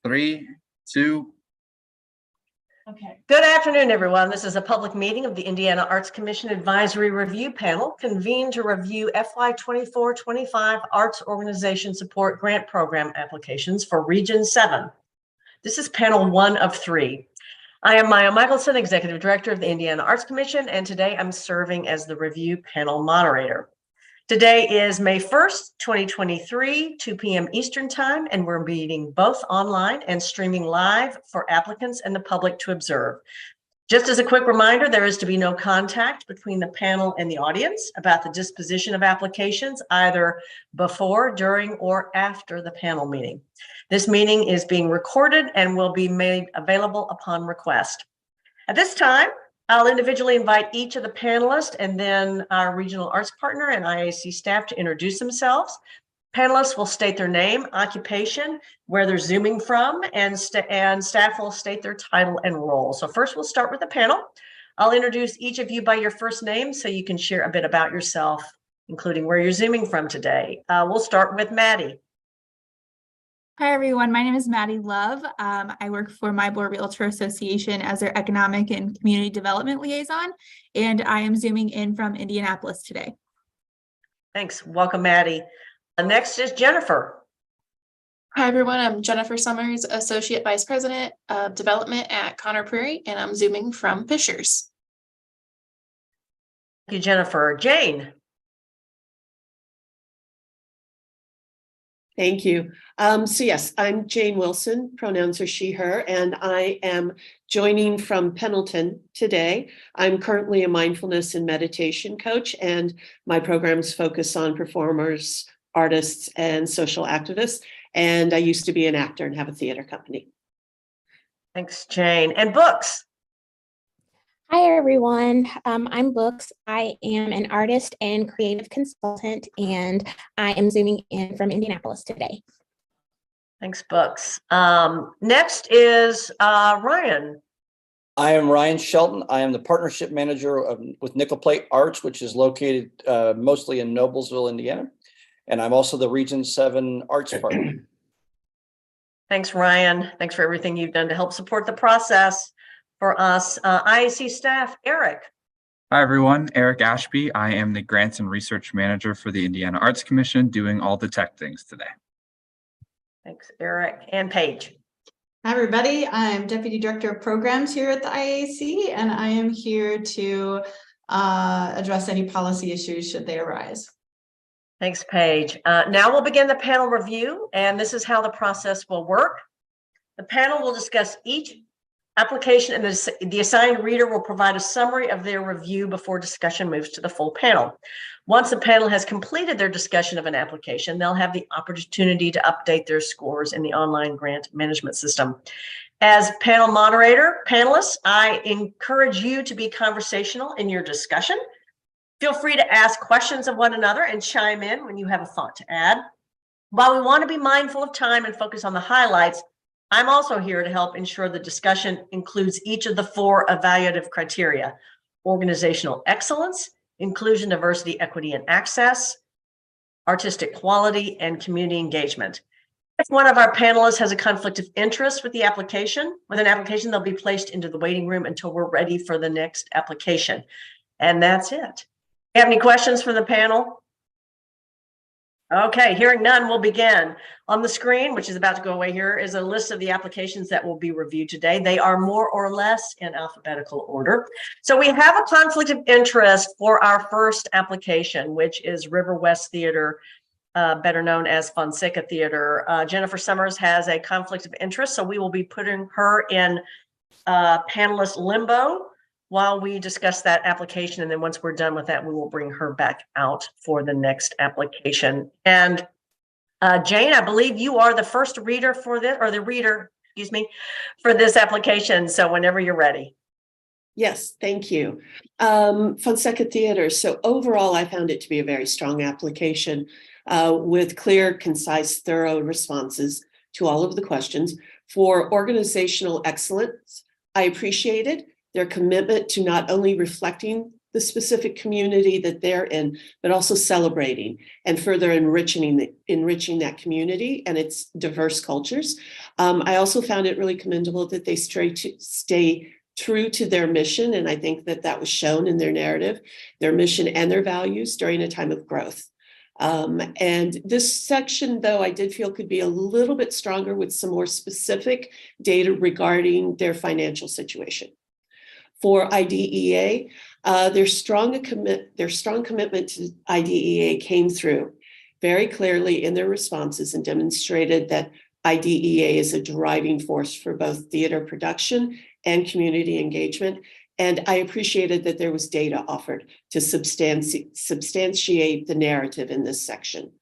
3, 2. Okay. Good afternoon, everyone. This is a public meeting of the Indiana Arts Commission Advisory Review Panel convened to review FY24-25 Arts Organization Support Grant Program applications for Region 7. This is panel 1 of 3. I am Maya Michelson, Executive Director of the Indiana Arts Commission, and today I'm serving as the review panel moderator. Today is May 1st, 2023, 2 p.m. Eastern Time, and we're meeting both online and streaming live for applicants and the public to observe. Just as a quick reminder, there is to be no contact between the panel and the audience about the disposition of applications, either before, during, or after the panel meeting. This meeting is being recorded and will be made available upon request. At this time, I'll individually invite each of the panelists and then our regional arts partner and IAC staff to introduce themselves. Panelists will state their name, occupation, where they're zooming from, and staff will state their title and role. So first we'll start with the panel. I'll introduce each of you by your first name so you can share a bit about yourself, including where you're zooming from today. We'll start with Maddie. Hi, everyone. My name is Maddie Love. I work for Mybor Realtor Association as their Economic and Community Development Liaison, and I am zooming in from Indianapolis today. Thanks. Welcome, Maddie. Next is Jennifer. Hi, everyone. I'm Jennifer Summers, Associate Vice President of Development at Conner Prairie, and I'm zooming from Fishers. Thank you, Jennifer. Jane. Thank you. So yes, I'm Jane Wilson, pronouns are she, her, and I am joining from Pendleton today. I'm currently a mindfulness and meditation coach, and my programs focus on performers, artists, and social activists. And I used to be an actor and have a theater company. Thanks, Jane. And Books. Hi, everyone. I'm Books. I am an artist and creative consultant, and I am zooming in from Indianapolis today. Thanks, Books. Next is Ryan. I am Ryan Shelton. I am the partnership manager with Nickel Plate Arts, which is located mostly in Noblesville, Indiana. And I'm also the Region 7 Arts partner. Thanks, Ryan. Thanks for everything you've done to help support the process for us. IAC staff, Eric. Hi, everyone. Eric Ashby. I am the Grants and Research Manager for the Indiana Arts Commission, doing all the tech things today. Thanks, Eric. And Paige. Hi, everybody. I'm Deputy Director of Programs here at the IAC, and I am here to address any policy issues should they arise. Thanks, Paige. Now we'll begin the panel review, and this is how the process will work. The panel will discuss each application, and the assigned reader will provide a summary of their review before discussion moves to the full panel. Once the panel has completed their discussion of an application, they'll have the opportunity to update their scores in the online grant management system. As panel moderator, panelists, I encourage you to be conversational in your discussion. Feel free to ask questions of one another and chime in when you have a thought to add. While we want to be mindful of time and focus on the highlights, I'm also here to help ensure the discussion includes each of the 4 evaluative criteria: organizational excellence, inclusion, diversity, equity, and access, artistic quality, and community engagement. If one of our panelists has a conflict of interest with an application, they'll be placed into the waiting room until we're ready for the next application. And that's it. You have any questions from the panel? Okay, hearing none, we'll begin. On the screen, which is about to go away here, is a list of the applications that will be reviewed today. They are more or less in alphabetical order. So we have a conflict of interest for our first application, which is River West Theater, better known as Fonseca Theatre. Jennifer Summers has a conflict of interest, so we will be putting her in panelist limbo while we discuss that application. And then once we're done with that, we will bring her back out for the next application. And Jane, I believe you are the first reader for this, or the reader, excuse me, for this application. So whenever you're ready. Yes, thank you. Fonseca Theatre. So overall, I found it to be a very strong application with clear, concise, thorough responses to all of the questions. For organizational excellence, I appreciated their commitment to not only reflecting the specific community that they're in, but also celebrating and further enriching that community and its diverse cultures. I also found it really commendable that they stay true to their mission. And I think that was shown in their narrative, their mission and their values during a time of growth. And this section, though, I did feel could be a little bit stronger with some more specific data regarding their financial situation. For IDEA, their strong commitment to IDEA came through very clearly in their responses and demonstrated that IDEA is a driving force for both theater production and community engagement. And I appreciated that there was data offered to substantiate the narrative in this section.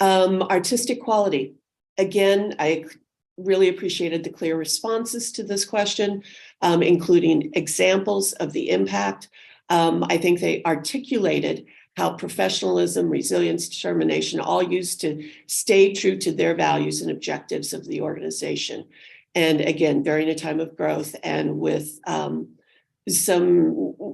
Artistic quality. Again, I really appreciated the clear responses to this question, including examples of the impact. I think they articulated how professionalism, resilience, determination, all used to stay true to their values and objectives of the organization. And again, during a time of growth and with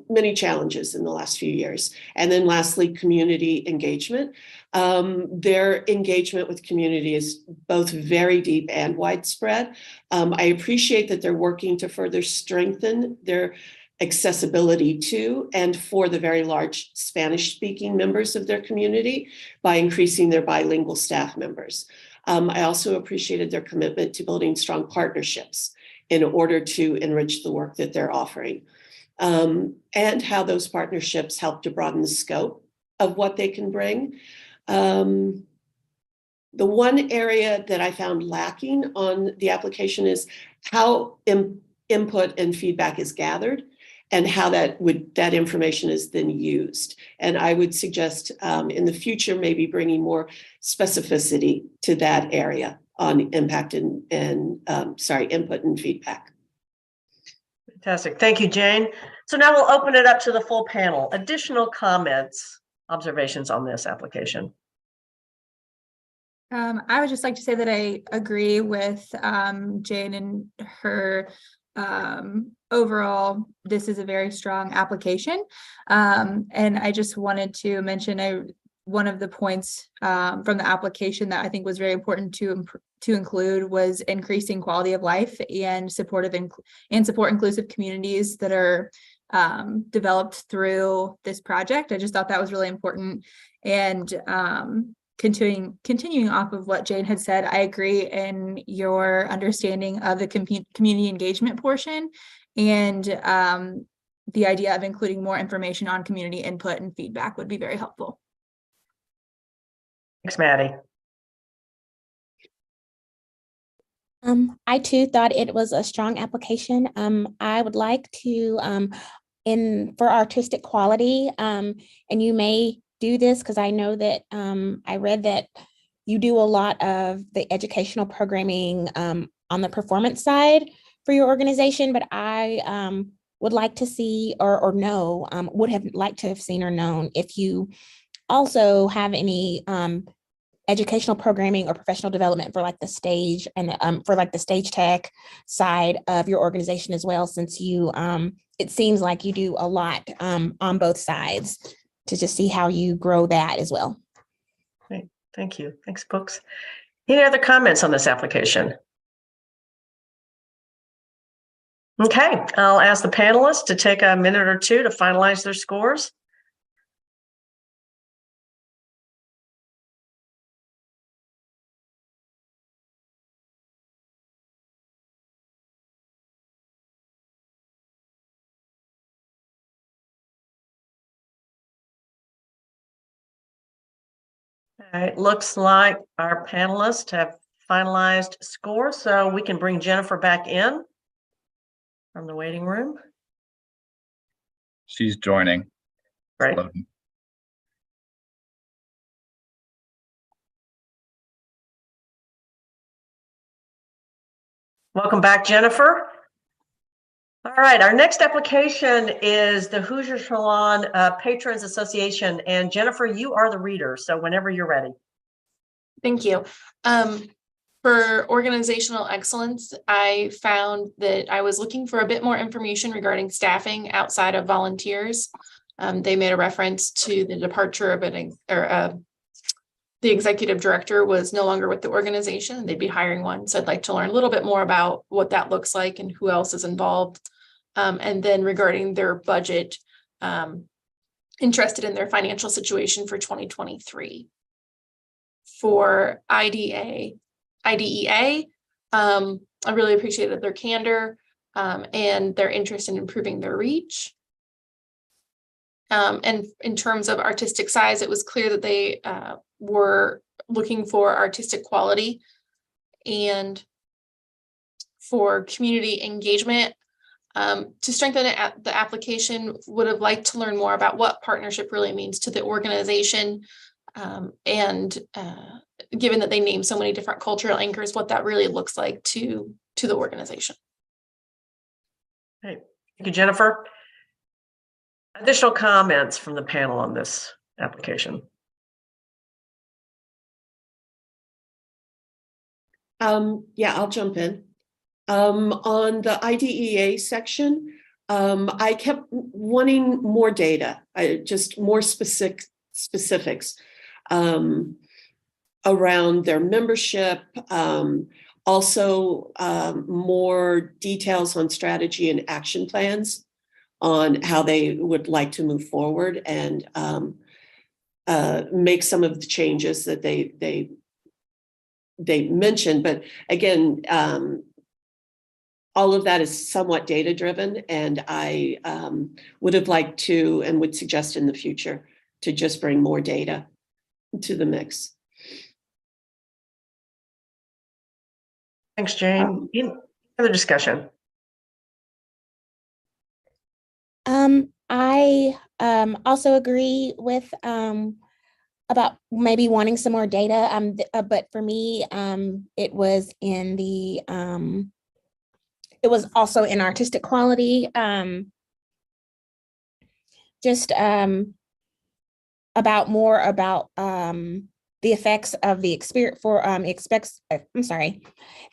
many challenges in the last few years. And then lastly, community engagement. Their engagement with community is both very deep and widespread. I appreciate that they're working to further strengthen their accessibility to and for the very large Spanish-speaking members of their community by increasing their bilingual staff members. I also appreciated their commitment to building strong partnerships in order to enrich the work that they're offering, and how those partnerships help to broaden the scope of what they can bring. The one area that I found lacking on the application is how input and feedback is gathered and how that information is then used. And I would suggest in the future, maybe bringing more specificity to that area on impact and input and feedback. Fantastic. Thank you, Jane. So now we'll open it up to the full panel. Additional comments, observations on this application? I would just like to say that I agree with Jane and her overall, this is a very strong application. And I just wanted to mention one of the points from the application that I think was very important to include was increasing quality of life and support inclusive communities that are developed through this project. I just thought that was really important. And continuing off of what Jane had said, I agree in your understanding of the community engagement portion and the idea of including more information on community input and feedback would be very helpful. Thanks, Maddie. I too thought it was a strong application. I would like to, for artistic quality, and you may do this because I know that I read that you do a lot of the educational programming on the performance side for your organization, but I would like to see or know, would have liked to have seen or known if you also have any educational programming or professional development for like the stage and for like the stage tech side of your organization as well, since you it seems like you do a lot on both sides, to just see how you grow that as well. Great. Thank you. Thanks, Books. Any other comments on this application? Okay, I'll ask the panelists to take a minute or two to finalize their scores. All right, looks like our panelists have finalized scores, so we can bring Jennifer back in from the waiting room. She's joining. Right. Welcome back, Jennifer. All right, our next application is the Hoosier Salon Patrons Association, and Jennifer, you are the reader, so whenever you're ready. Thank you. For organizational excellence, I found that I was looking for a bit more information regarding staffing outside of volunteers. They made a reference to the departure of the executive director was no longer with the organization. They'd be hiring one. So I'd like to learn a little bit more about what that looks like and who else is involved. And then regarding their budget, interested in their financial situation for 2023. For IDEA, I really appreciated their candor and their interest in improving their reach. And in terms of artistic size, it was clear that they were looking for artistic quality. And for community engagement, to strengthen the application, would have liked to learn more about what partnership really means to the organization. And given that they name so many different cultural anchors, what that really looks like to the organization. Thank you, Jennifer. Additional comments from the panel on this application? Yeah, I'll jump in. On the IDEA section, I kept wanting more data, just more specifics around their membership, also more details on strategy and action plans on how they would like to move forward and make some of the changes that they mentioned. But again, all of that is somewhat data driven, and I would have liked to and would suggest in the future to just bring more data to the mix. Thanks, Jane. Any other discussion? I also agree with about maybe wanting some more data. But for me, it was in the it was also in artistic quality. Just about more about the effects of the experience for the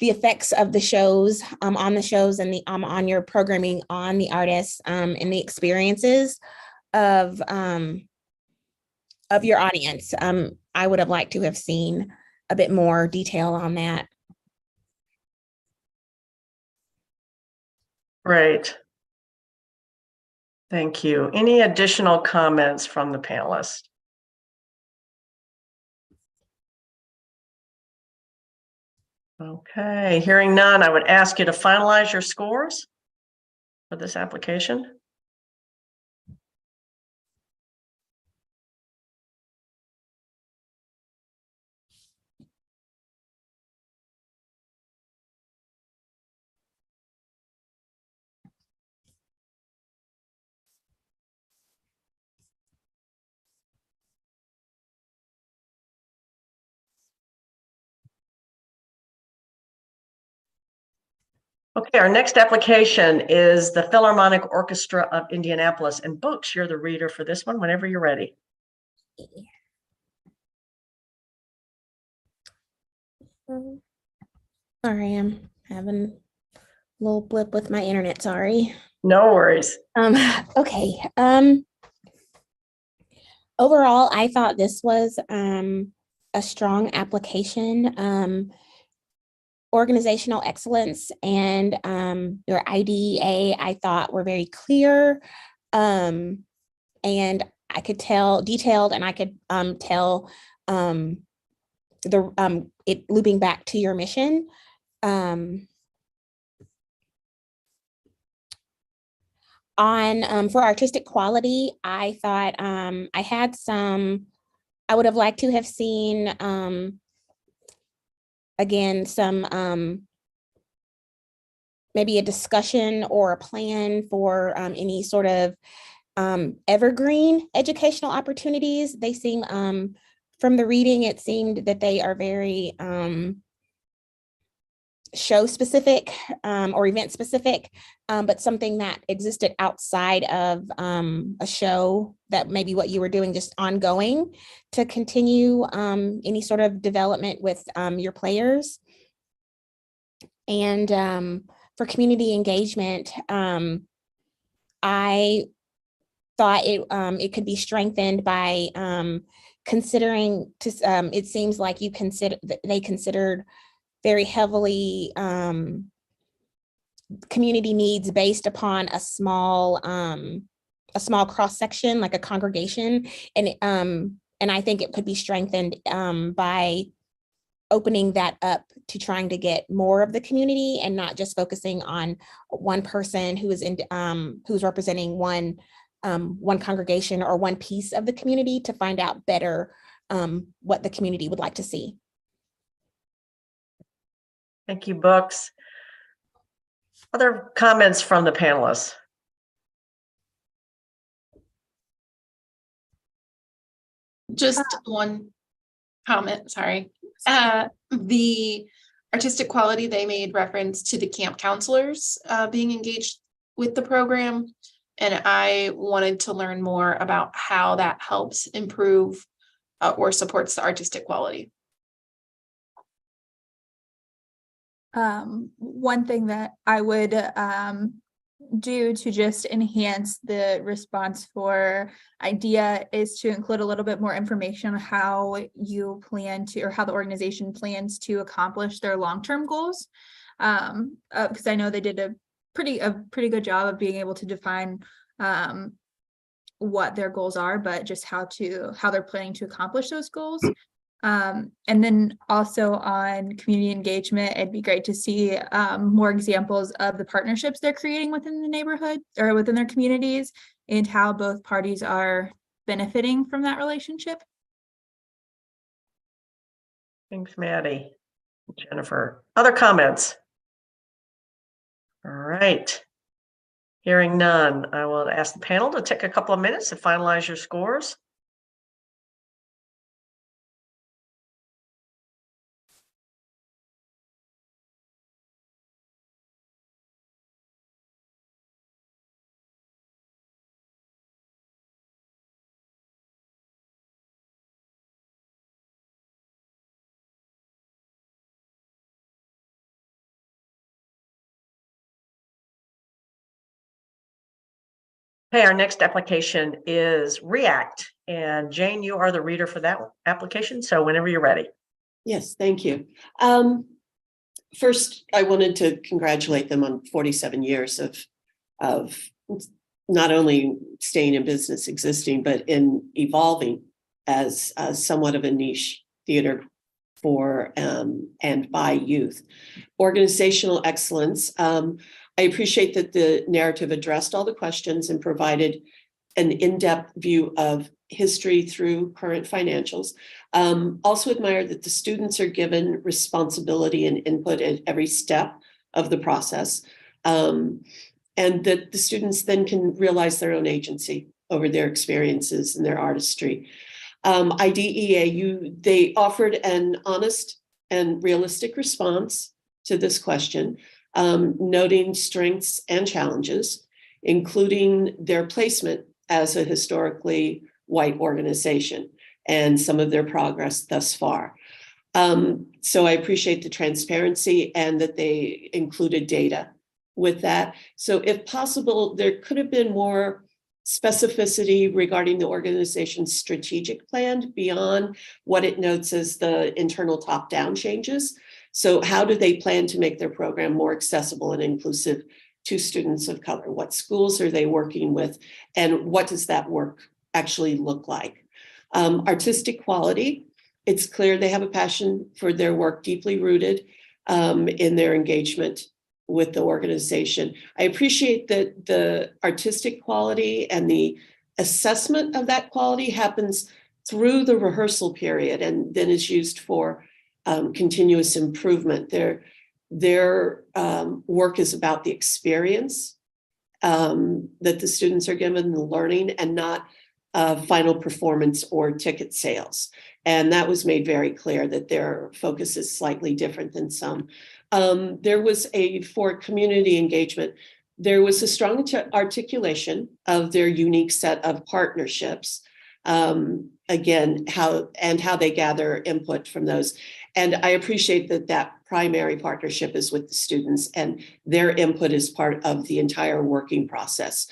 effects of the shows on the shows and the on your programming on the artists and the experiences of your audience. I would have liked to have seen a bit more detail on that. Great. Thank you. Any additional comments from the panelists? Okay, hearing none, I would ask you to finalize your scores for this application. Okay, our next application is the Philarmonic Orchestra of Indianapolis. And Books, you're the reader for this one whenever you're ready. Sorry, I'm having a little blip with my internet, sorry. No worries. Okay. Overall, I thought this was a strong application. Organizational excellence and your IDEA, I thought were very clear, and I could tell detailed, and I could tell it looping back to your mission. For artistic quality, I thought I would have liked to have seen again, some maybe a discussion or a plan for any sort of evergreen educational opportunities. They seem, from the reading, it seemed that they are very show specific or event specific, but something that existed outside of a show, that maybe what you were doing just ongoing to continue any sort of development with your players. And for community engagement, I thought it could be strengthened by considering it seems like they considered very heavily community needs based upon a small cross section, like a congregation, and I think it could be strengthened by opening that up to trying to get more of the community and not just focusing on one person who is who's representing one congregation or one piece of the community, to find out better what the community would like to see. Thank you, Books. Other comments from the panelists? Just one comment, sorry. The artistic quality, they made reference to the camp counselors being engaged with the program. And I wanted to learn more about how that helps improve or supports the artistic quality. One thing that I would do to just enhance the response for IDEA is to include a little bit more information on how you plan to, or how the organization plans to accomplish their long-term goals. Because I know they did a pretty good job of being able to define what their goals are, but just how they're planning to accomplish those goals. And then also on community engagement, it'd be great to see more examples of the partnerships they're creating within the neighborhood or within their communities, and how both parties are benefiting from that relationship. Thanks, Maddie. Jennifer, other comments? All right. Hearing none, I will ask the panel to take a couple of minutes to finalize your scores. Okay, our next application is React. And Jane, you are the reader for that application. So whenever you're ready. Yes, thank you. First, I wanted to congratulate them on 47 years of not only staying in business, existing, but in evolving as somewhat of a niche theater for and by youth. Organizational excellence. I appreciate that the narrative addressed all the questions and provided an in-depth view of history through current financials. Also admire that the students are given responsibility and input at every step of the process, and that the students then can realize their own agency over their experiences and their artistry. IDEA, they offered an honest and realistic response to this question, noting strengths and challenges, including their placement as a historically white organization and some of their progress thus far. So I appreciate the transparency and that they included data with that. So if possible, there could have been more specificity regarding the organization's strategic plan beyond what it notes as the internal top-down changes. So how do they plan to make their program more accessible and inclusive to students of color? What schools are they working with? And what does that work actually look like? Artistic quality, it's clear they have a passion for their work, deeply rooted in their engagement with the organization. I appreciate that the artistic quality and the assessment of that quality happens through the rehearsal period and then is used for continuous improvement. Their work is about the experience that the students are given, the learning, and not final performance or ticket sales. And that was made very clear that their focus is slightly different than some. There was for community engagement, there was a strong articulation of their unique set of partnerships. Again, how they gather input from those. And I appreciate that primary partnership is with the students and their input is part of the entire working process.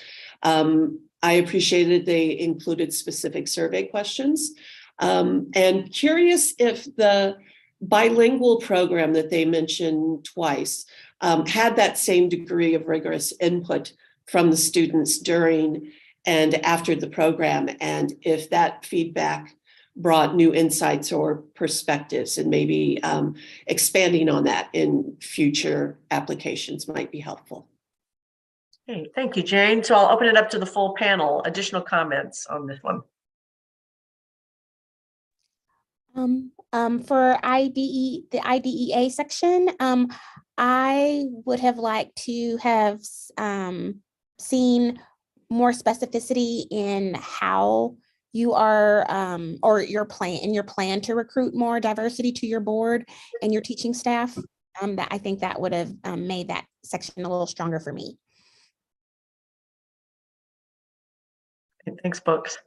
I appreciated they included specific survey questions. And curious if the bilingual program that they mentioned twice had that same degree of rigorous input from the students during and after the program, and if that feedback brought new insights or perspectives, and maybe expanding on that in future applications might be helpful. Okay, thank you, Jane. So I'll open it up to the full panel. Additional comments on this one? For the IDEA section, I would have liked to have seen more specificity in how you are, or your plan to recruit more diversity to your board and your teaching staff. That I think that would have made that section a little stronger for me. Okay, thanks, folks.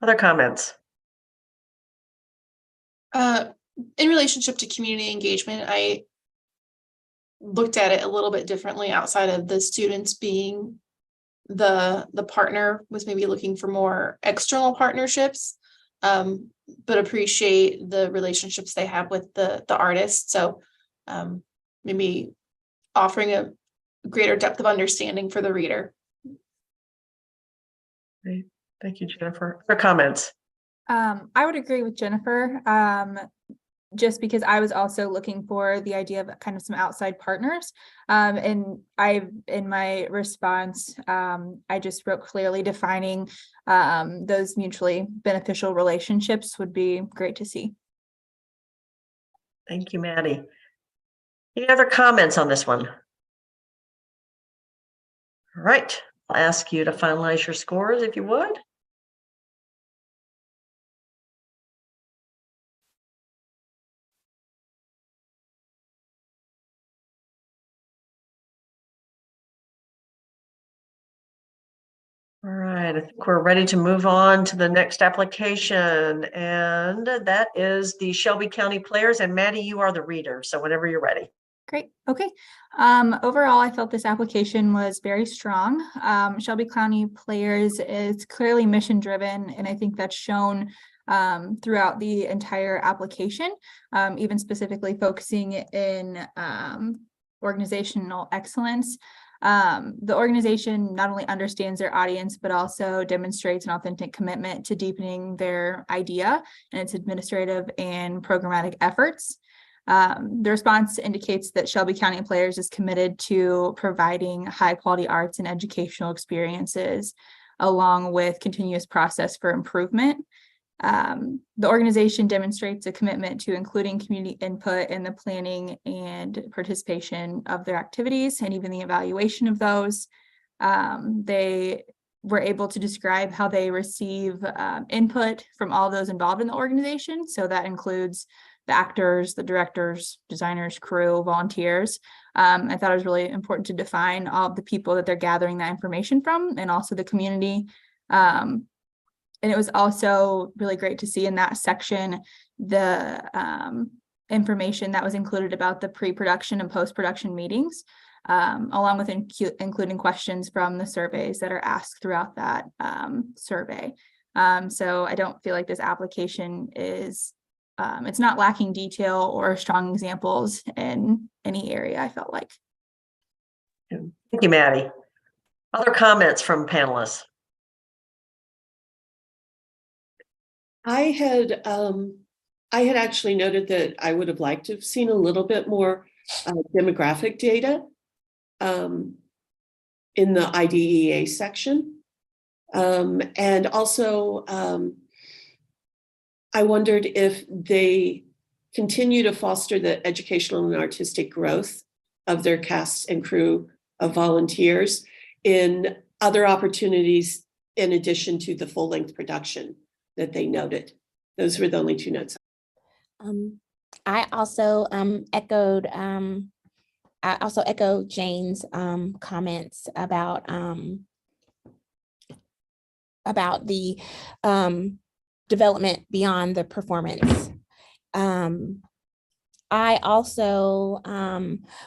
Other comments? In relationship to community engagement, I looked at it a little bit differently outside of the students being the partner, was maybe looking for more external partnerships, but appreciate the relationships they have with the artists. So maybe offering a greater depth of understanding for the reader. Great. Thank you, Jennifer. Other comments? I would agree with Jennifer, just because I was also looking for the idea of kind of some outside partners. And in my response, I just wrote clearly defining those mutually beneficial relationships would be great to see. Thank you, Maddie. Any other comments on this one? All right, I'll ask you to finalize your scores if you would. All right, I think we're ready to move on to the next application, and that is the Shelby County Players. And Maddie, you are the reader, so whenever you're ready. Great. Okay. Overall, I felt this application was very strong. Shelby County Players is clearly mission driven, and I think that's shown throughout the entire application, even specifically focusing in organizational excellence. The organization not only understands their audience, but also demonstrates an authentic commitment to deepening their idea and its administrative and programmatic efforts. The response indicates that Shelby County Players is committed to providing high quality arts and educational experiences, along with continuous process for improvement. The organization demonstrates a commitment to including community input in the planning and participation of their activities and even the evaluation of those. They were able to describe how they receive input from all those involved in the organization. So that includes the actors, the directors, designers, crew, volunteers. I thought it was really important to define all of the people that they're gathering that information from, and also the community. And it was also really great to see in that section the information that was included about the pre-production and post-production meetings, along with including questions from the surveys that are asked throughout that survey. So I don't feel like this application is, it's not lacking detail or strong examples in any area, I felt like. Thank you, Maddie. Other comments from panelists? I had actually noted that I would have liked to have seen a little bit more demographic data in the IDEA section. And also, I wondered if they continue to foster the educational and artistic growth of their cast and crew of volunteers in other opportunities in addition to the full-length production that they noted. Those were the only two notes. I also echoed Jane's comments about the development beyond the performance. I also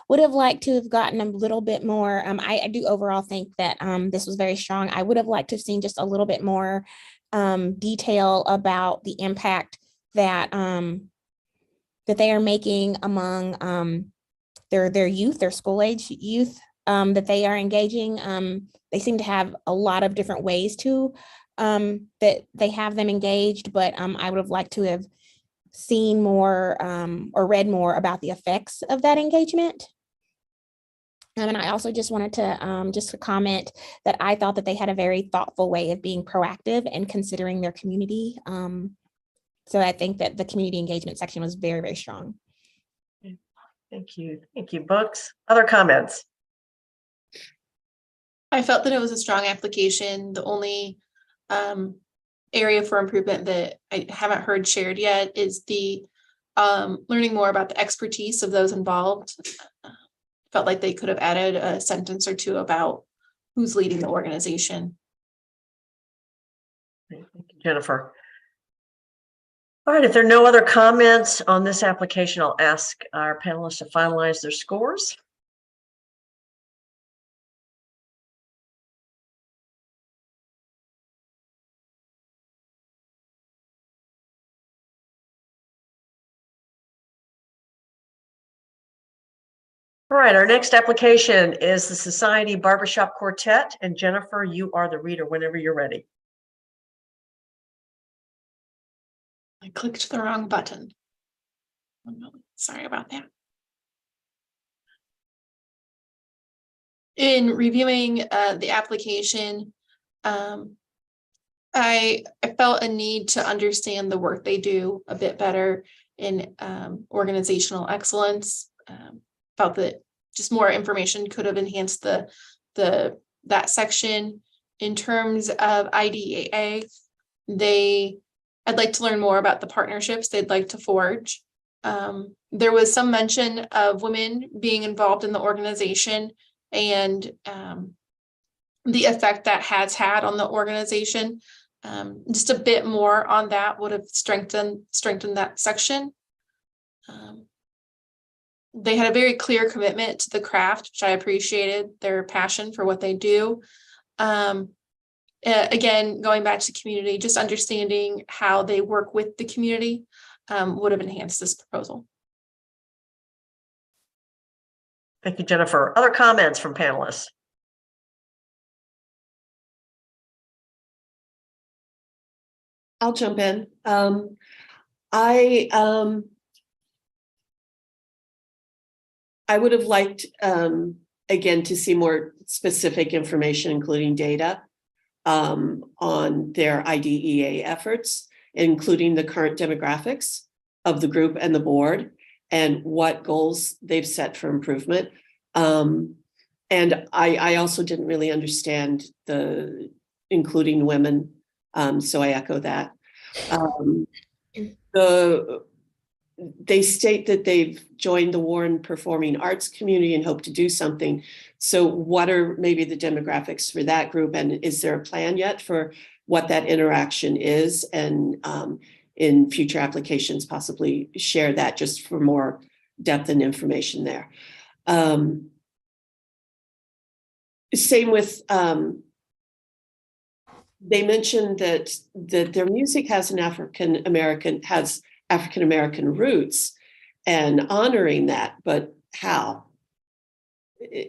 would have liked to have gotten a little bit more. I do overall think that this was very strong. I would have liked to have seen just a little bit more detail about the impact that that they are making among their youth, their school age youth that they are engaging. They seem to have a lot of different ways to that they have them engaged, but I would have liked to have seen more or read more about the effects of that engagement. And I also just wanted to just to comment that I thought that they had a very thoughtful way of being proactive and considering their community. So I think that the community engagement section was very, very strong. Thank you. Thank you. Books. Other comments? I felt that it was a strong application. The only area for improvement that I haven't heard shared yet is the learning more about the expertise of those involved. Felt like they could have added a sentence or two about who's leading the organization. Thank you, Jennifer. All right, if there are no other comments on this application, I'll ask our panelists to finalize their scores. All right, our next application is the Society Barbershop Quartet. And Jennifer, you are the reader whenever you're ready. I clicked the wrong button. Sorry about that. In reviewing the application, I felt a need to understand the work they do a bit better in organizational excellence. Felt that just more information could have enhanced that section. In terms of IDEA, I'd like to learn more about the partnerships they'd like to forge. There was some mention of women being involved in the organization and the effect that has had on the organization. Just a bit more on that would have strengthened that section. They had a very clear commitment to the craft, which I appreciated, their passion for what they do. Again, going back to community, just understanding how they work with the community would have enhanced this proposal. Thank you, Jennifer. Other comments from panelists? I'll jump in. I would have liked, again, to see more specific information, including data on their IDEA efforts, including the current demographics of the group and the board and what goals they've set for improvement. And I also didn't really understand the including women, so I echo that. They state that they've joined the Warren Performing Arts community and hope to do something. So what are maybe the demographics for that group? And is there a plan yet for what that interaction is? And in future applications, possibly share that just for more depth and information there. Same with, they mentioned that their music has African American roots and honoring that, but how?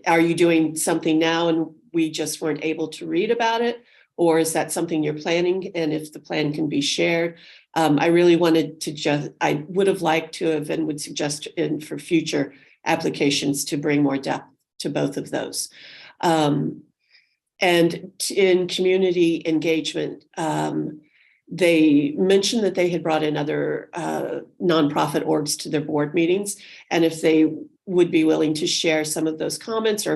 Are you doing something now and we just weren't able to read about it? Or is that something you're planning? And if the plan can be shared, I really wanted to I would have liked to have and would suggest for future applications to bring more depth to both of those. And in community engagement, they mentioned that they had brought in other nonprofit orgs to their board meetings, and if they would be willing to share some of those comments or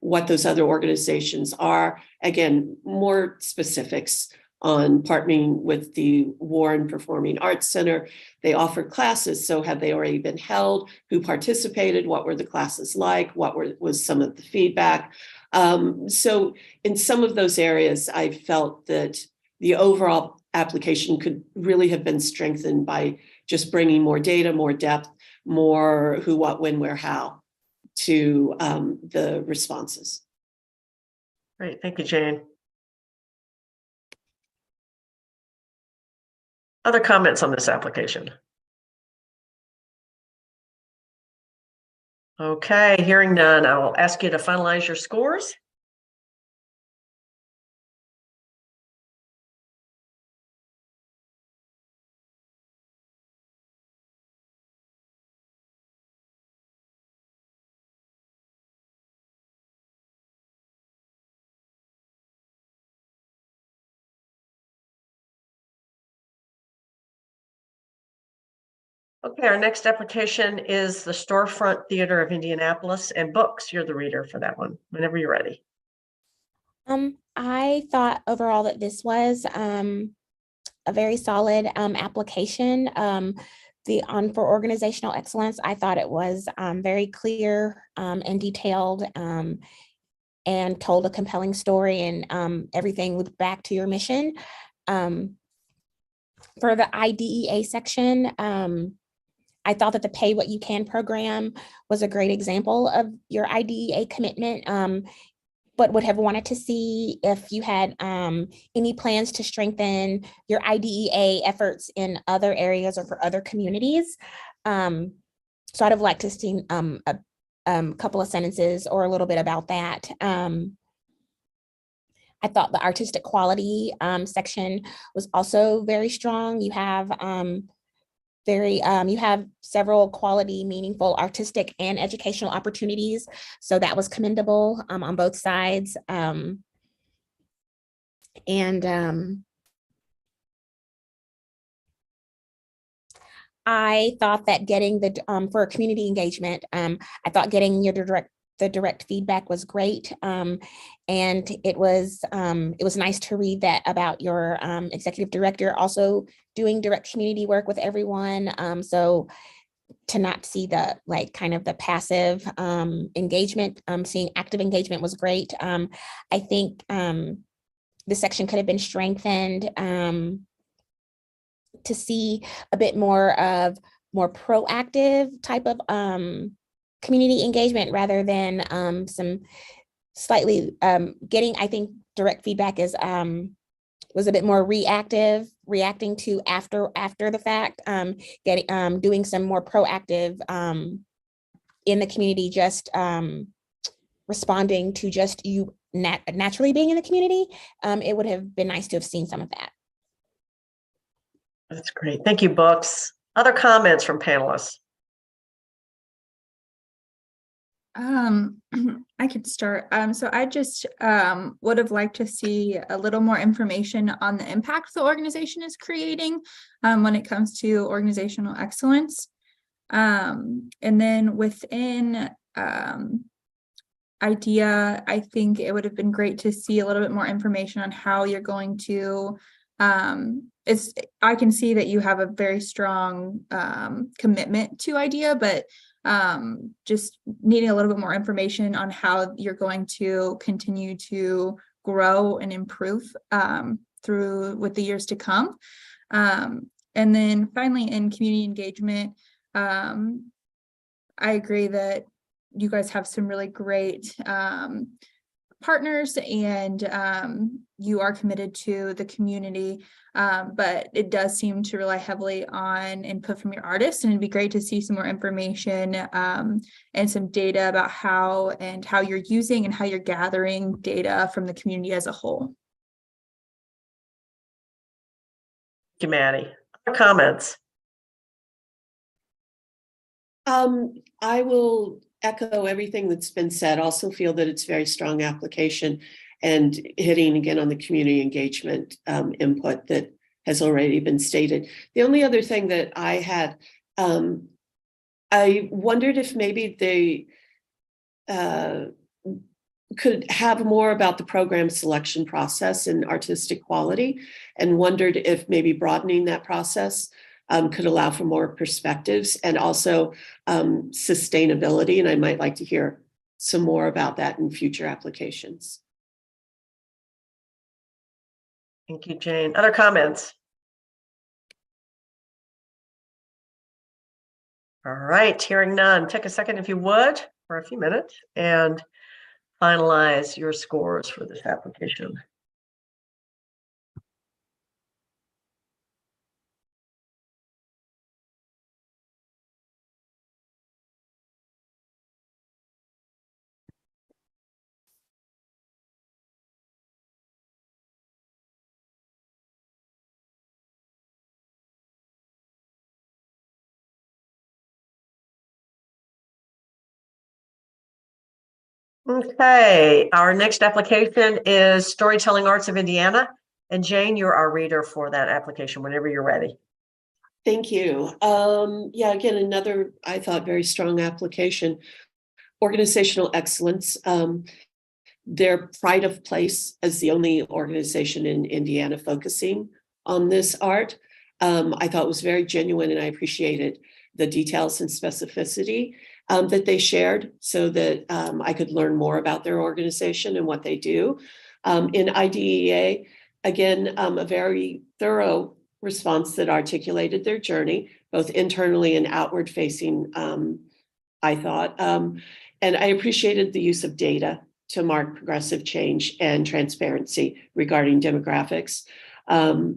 what those other organizations are. Again, more specifics on partnering with the Warren Performing Arts Center. They offered classes, so have they already been held? Who participated? What were the classes like? What was some of the feedback? So in some of those areas, I felt that the overall application could really have been strengthened by just bringing more data, more depth, more who, what, when, where, how to the responses. Great, thank you, Jane. Other comments on this application? Okay, hearing none, I will ask you to finalize your scores. Okay, our next application is the Storefront Theatre of Indianapolis, and Books. You're the reader for that one, whenever you're ready. I thought overall that this was a very solid application. For organizational excellence, I thought it was very clear and detailed and told a compelling story, and everything looped back to your mission. For the IDEA section, I thought that the Pay What You Can program was a great example of your IDEA commitment, but would have wanted to see if you had any plans to strengthen your IDEA efforts in other areas or for other communities. So I'd have liked to see a couple of sentences or a little bit about that. I thought the artistic quality section was also very strong. You have you have several quality, meaningful, artistic and educational opportunities. So that was commendable on both sides. I thought that getting the for community engagement, I thought getting the direct feedback was great. And it was nice to read that about your executive director also doing direct community work with everyone. So to not see the kind of the passive engagement, seeing active engagement was great. I think the section could have been strengthened to see a bit more proactive type of community engagement rather than some slightly getting, I think direct feedback is was a bit more reacting to after the fact, doing some more proactive in the community, just responding to just you naturally being in the community. It would have been nice to have seen some of that. That's great. Thank you, Books. Other comments from panelists? I could start. So I just would have liked to see a little more information on the impact the organization is creating when it comes to organizational excellence. And then within IDEA, I think it would have been great to see a little bit more information on how you're going to I can see that you have a very strong commitment to IDEA, but just needing a little bit more information on how you're going to continue to grow and improve through with the years to come. And then finally, in community engagement, I agree that you guys have some really great partners, and you are committed to the community, but it does seem to rely heavily on input from your artists, and it'd be great to see some more information and some data about how you're using and how you're gathering data from the community as a whole. Thank you, Maddie. Other comments? I will echo everything that's been said. Also feel that it's a very strong application and hitting again on the community engagement input that has already been stated. The only other thing that I had, I wondered if maybe they could have more about the program selection process and artistic quality, and wondered if maybe broadening that process could allow for more perspectives and also sustainability. And I might like to hear some more about that in future applications. Thank you, Jane. Other comments? All right, hearing none, take a second if you would, for a few minutes, and finalize your scores for this application. Okay, our next application is Storytelling Arts of Indiana. And Jane, you're our reader for that application whenever you're ready. Thank you. Yeah, again, another, I thought, very strong application. Organizational excellence. Their pride of place as the only organization in Indiana focusing on this art. I thought was very genuine, and I appreciated the details and specificity that they shared so that I could learn more about their organization and what they do. In IDEA, again, a very thorough response that articulated their journey, both internally and outward facing, I thought. And I appreciated the use of data to mark progressive change and transparency regarding demographics. I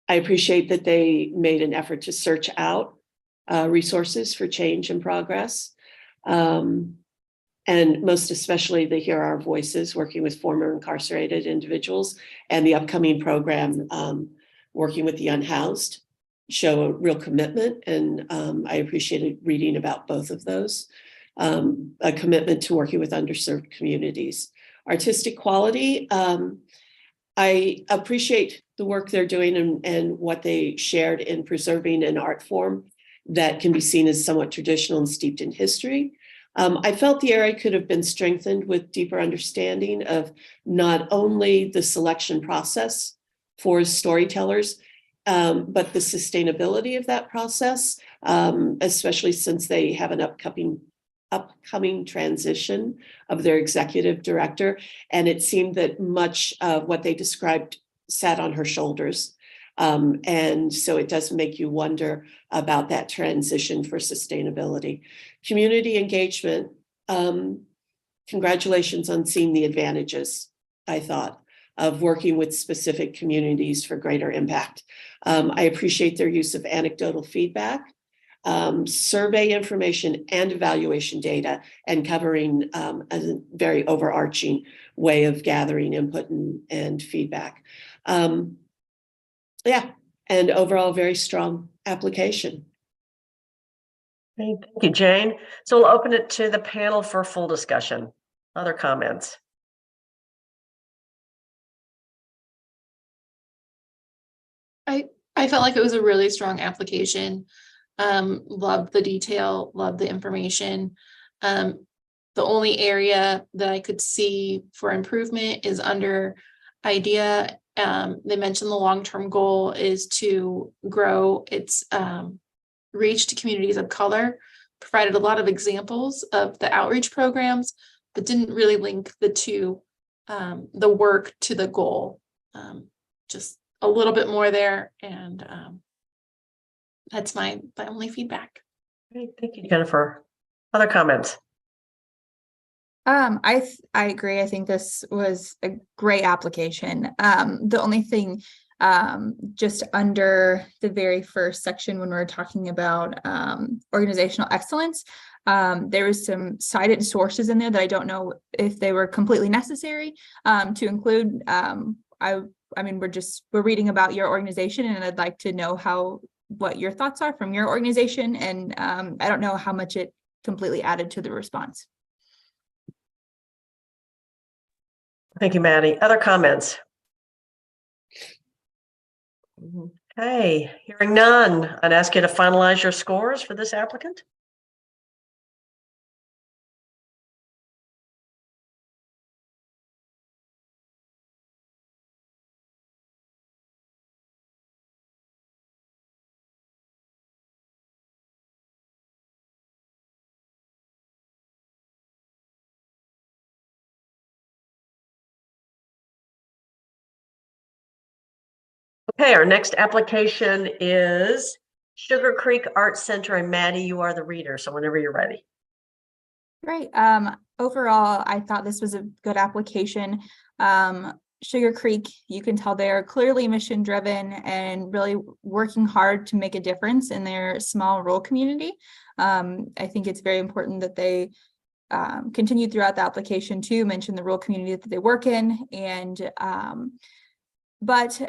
appreciate that they made an effort to search out resources for change and progress. And most especially the Hear Our Voices, working with former incarcerated individuals, and the upcoming program, working with the unhoused, show a real commitment. And I appreciated reading about both of those. A commitment to working with underserved communities. Artistic quality, I appreciate the work they're doing and what they shared in preserving an art form that can be seen as somewhat traditional and steeped in history. I felt the area could have been strengthened with deeper understanding of not only the selection process for storytellers, but the sustainability of that process, especially since they have an upcoming transition of their executive director. And it seemed that much of what they described sat on her shoulders. And so it does make you wonder about that transition for sustainability. Community engagement, congratulations on seeing the advantages, I thought, of working with specific communities for greater impact. I appreciate their use of anecdotal feedback, survey information and evaluation data, and covering a very overarching way of gathering input and feedback. Yeah, and overall very strong application. Thank you, Jane. So we'll open it to the panel for full discussion. Other comments? I felt like it was a really strong application. Loved the detail, loved the information. The only area that I could see for improvement is under idea. They mentioned the long-term goal is to grow its reach to communities of color, provided a lot of examples of the outreach programs, but didn't really link the two, the work to the goal. Just a little bit more there, and that's my only feedback. Great, thank you, Jennifer. Other comments? I agree. I think this was a great application. The only thing, just under the very first section when we were talking about organizational excellence, there was some cited sources in there that I don't know if they were completely necessary to include. I mean, we're reading about your organization, and I'd like to know what your thoughts are from your organization, and I don't know how much it completely added to the response. Thank you, Maddie. Other comments? Okay, hearing none, I'd ask you to finalize your scores for this applicant. Okay, our next application is Sugar Creek Arts Center, and Maddie, you are the reader. So whenever you're ready. Right. Overall, I thought this was a good application. Sugar Creek, you can tell they're clearly mission driven and really working hard to make a difference in their small rural community. I think it's very important that they continue throughout the application to mention the rural community that they work in, and but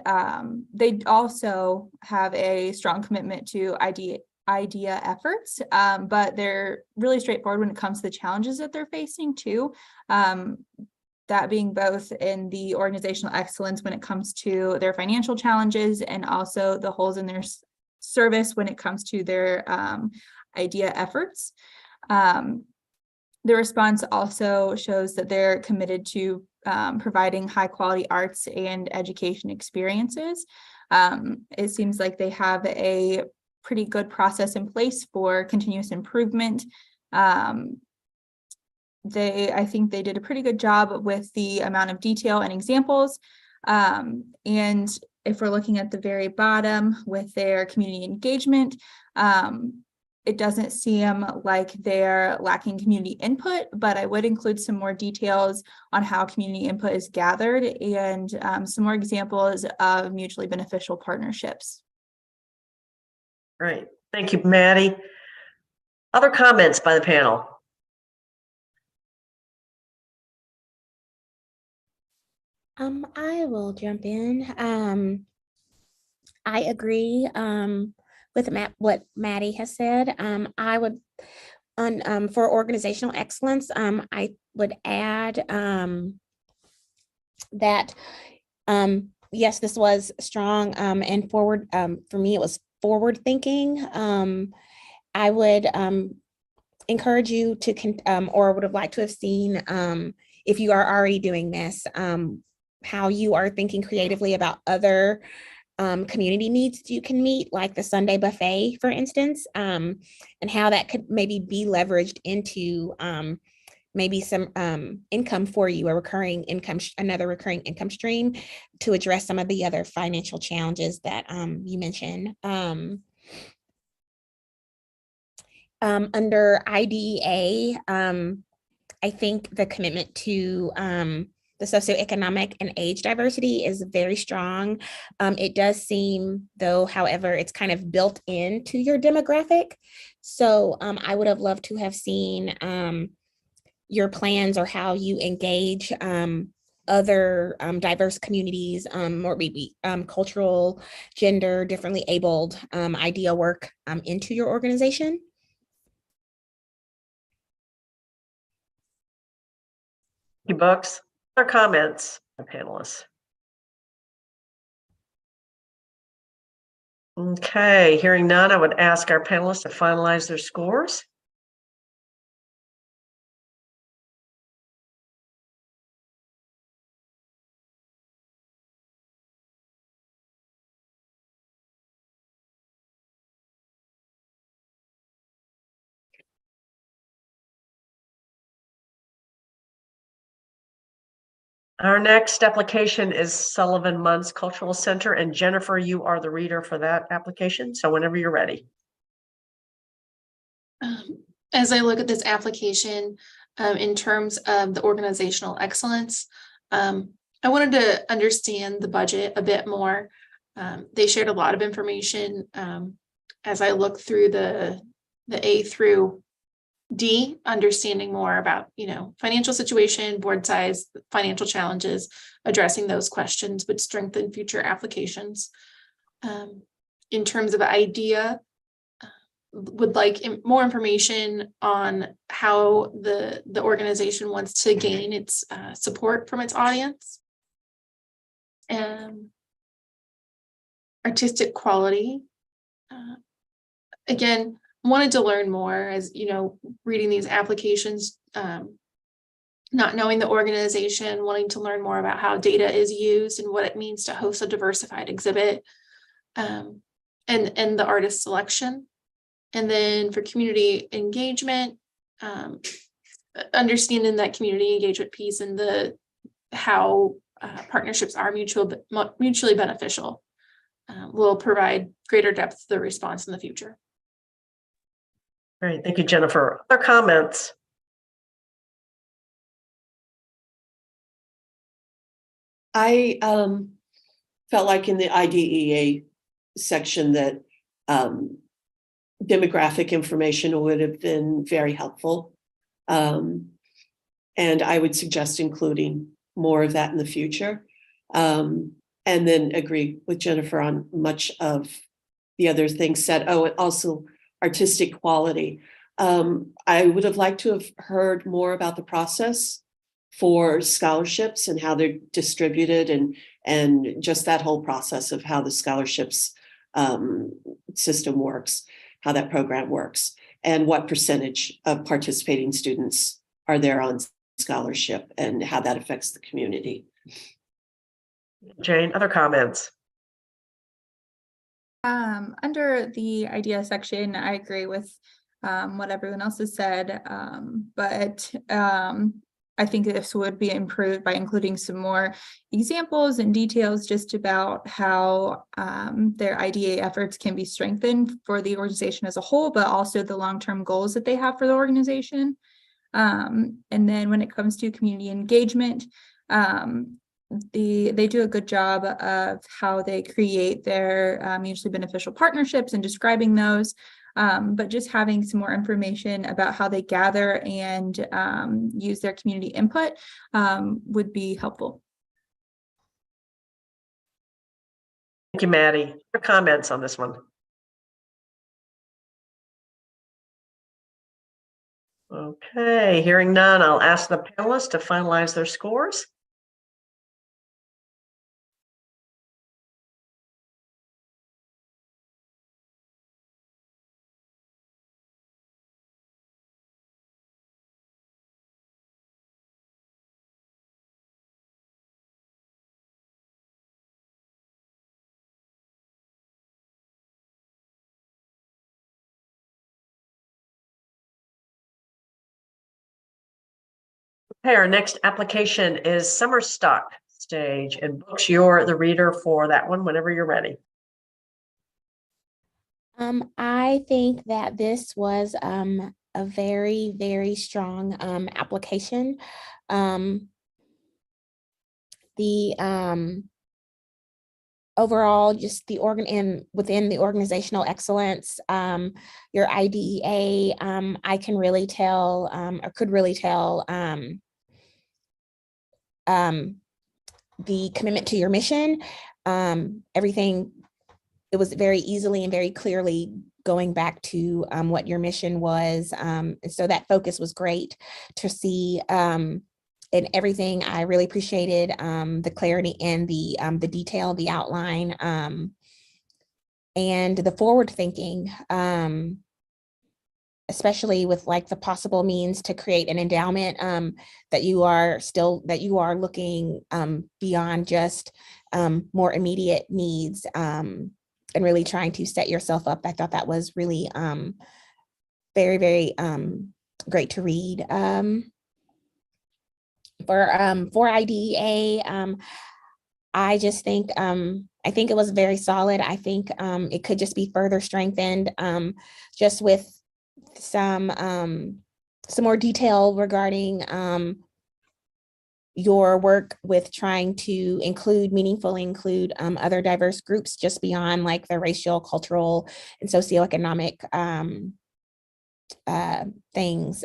they also have a strong commitment to idea efforts, but they're really straightforward when it comes to the challenges that they're facing too. That being both in the organizational excellence when it comes to their financial challenges, and also the holes in their service when it comes to their idea efforts. The response also shows that they're committed to providing high quality arts and education experiences. It seems like they have a pretty good process in place for continuous improvement. I think they did a pretty good job with the amount of detail and examples. And if we're looking at the very bottom with their community engagement, it doesn't seem like they're lacking community input, but I would include some more details on how community input is gathered and some more examples of mutually beneficial partnerships. Great. Thank you, Maddie. Other comments by the panel? I will jump in. I agree with what Maddie has said. I would, for organizational excellence, I would add that yes, this was strong and forward. For me, it was forward thinking. I would encourage you to or would have liked to have seen, if you are already doing this, how you are thinking creatively about other community needs you can meet, like the Sunday buffet, for instance, and how that could maybe be leveraged into maybe some income for you, another recurring income stream to address some of the other financial challenges that you mentioned. Under IDEA, I think the commitment to the socioeconomic and age diversity is very strong. It does seem, though, however, it's kind of built into your demographic. So I would have loved to have seen your plans or how you engage other diverse communities, or maybe cultural, gender, differently abled IDEA work into your organization. Books. Other comments, panelists? Okay, hearing none, I would ask our panelists to finalize their scores. Our next application is Sullivan Muntz Cultural Center, and Jennifer, you are the reader for that application. So whenever you're ready. As I look at this application, in terms of the organizational excellence, I wanted to understand the budget a bit more. They shared a lot of information as I look through the A through D, understanding more about, financial situation, board size, financial challenges, addressing those questions would strengthen future applications. In terms of IDEA, would like more information on how the organization wants to gain its support from its audience. And artistic quality, again, wanted to learn more as, reading these applications, not knowing the organization, wanting to learn more about how data is used and what it means to host a diversified exhibit, and the artist selection. And then for community engagement, understanding that community engagement piece and how partnerships are mutually beneficial. will provide greater depth to the response in the future. Great, thank you, Jennifer. Other comments? I felt like in the IDEA section that demographic information would have been very helpful. And I would suggest including more of that in the future. And then agree with Jennifer on much of the other things said. Oh, and also artistic quality. I would have liked to have heard more about the process for scholarships and how they're distributed and just that whole process of how the scholarships system works, how that program works, and what percentage of participating students are there on scholarship and how that affects the community. Jane, other comments? Under the idea section, I agree with what everyone else has said, but I think this would be improved by including some more examples and details just about how their IDA efforts can be strengthened for the organization as a whole, but also the long-term goals that they have for the organization. And then when it comes to community engagement, they do a good job of how they create their mutually beneficial partnerships and describing those. But just having some more information about how they gather and use their community input would be helpful. Thank you, Maddie. Your comments on this one? Okay, hearing none, I'll ask the panelists to finalize their scores. Okay, our next application is Summer Stock Stage, and Books, you're the reader for that one whenever you're ready. I think that this was a very, very strong application. The overall, just the within the organizational excellence, your IDEA, I can really tell, or could really tell, the commitment to your mission, everything, it was very easily and very clearly going back to what your mission was. And so that focus was great to see. And everything, I really appreciated the clarity and the detail, the outline, and the forward thinking, especially with like the possible means to create an endowment, that you are looking beyond just more immediate needs, and really trying to set yourself up. I thought that was really very, very great to read. For IDEA, I just think I think it was very solid. I think it could just be further strengthened, just with some more detail regarding your work with trying to meaningfully include other diverse groups just beyond like the racial, cultural, and socioeconomic things.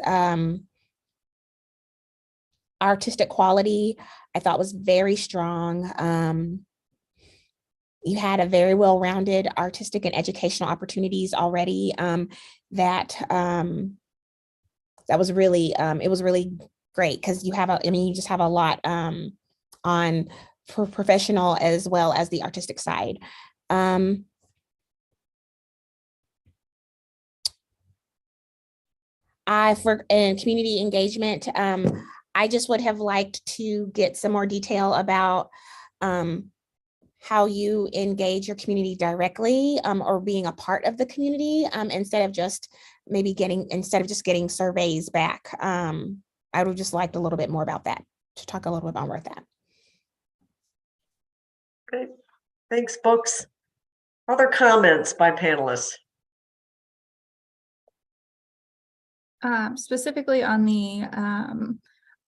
Artistic quality, I thought, was very strong. You had a very well-rounded artistic and educational opportunities already. That was really, it was really great because you just have a lot on for professional as well as the artistic side. And community engagement, I just would have liked to get some more detail about how you engage your community directly, or being a part of the community, instead of just getting surveys back. I would just like a little bit more about that, to talk a little bit more about that. Great, thanks, Books. Other comments by panelists? Specifically on the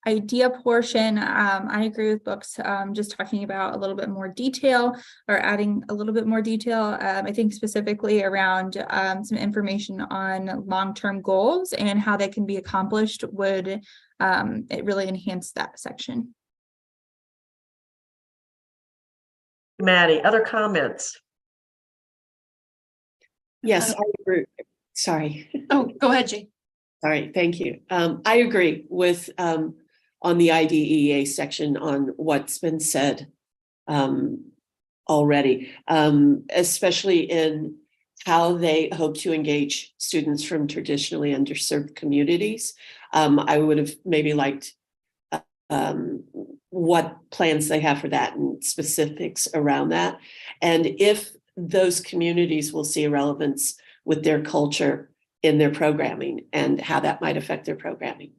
idea portion, I agree with books just talking about a little bit more detail or adding a little bit more detail. I think specifically around some information on long-term goals and how they can be accomplished would it really enhance that section. Maddie, other comments? Yes, I agree. Sorry. Oh, go ahead, Jane. Sorry, thank you. I agree with on the IDEA section on what's been said already, especially in how they hope to engage students from traditionally underserved communities. I would have maybe liked what plans they have for that and specifics around that. And if those communities will see a relevance with their culture in their programming and how that might affect their programming.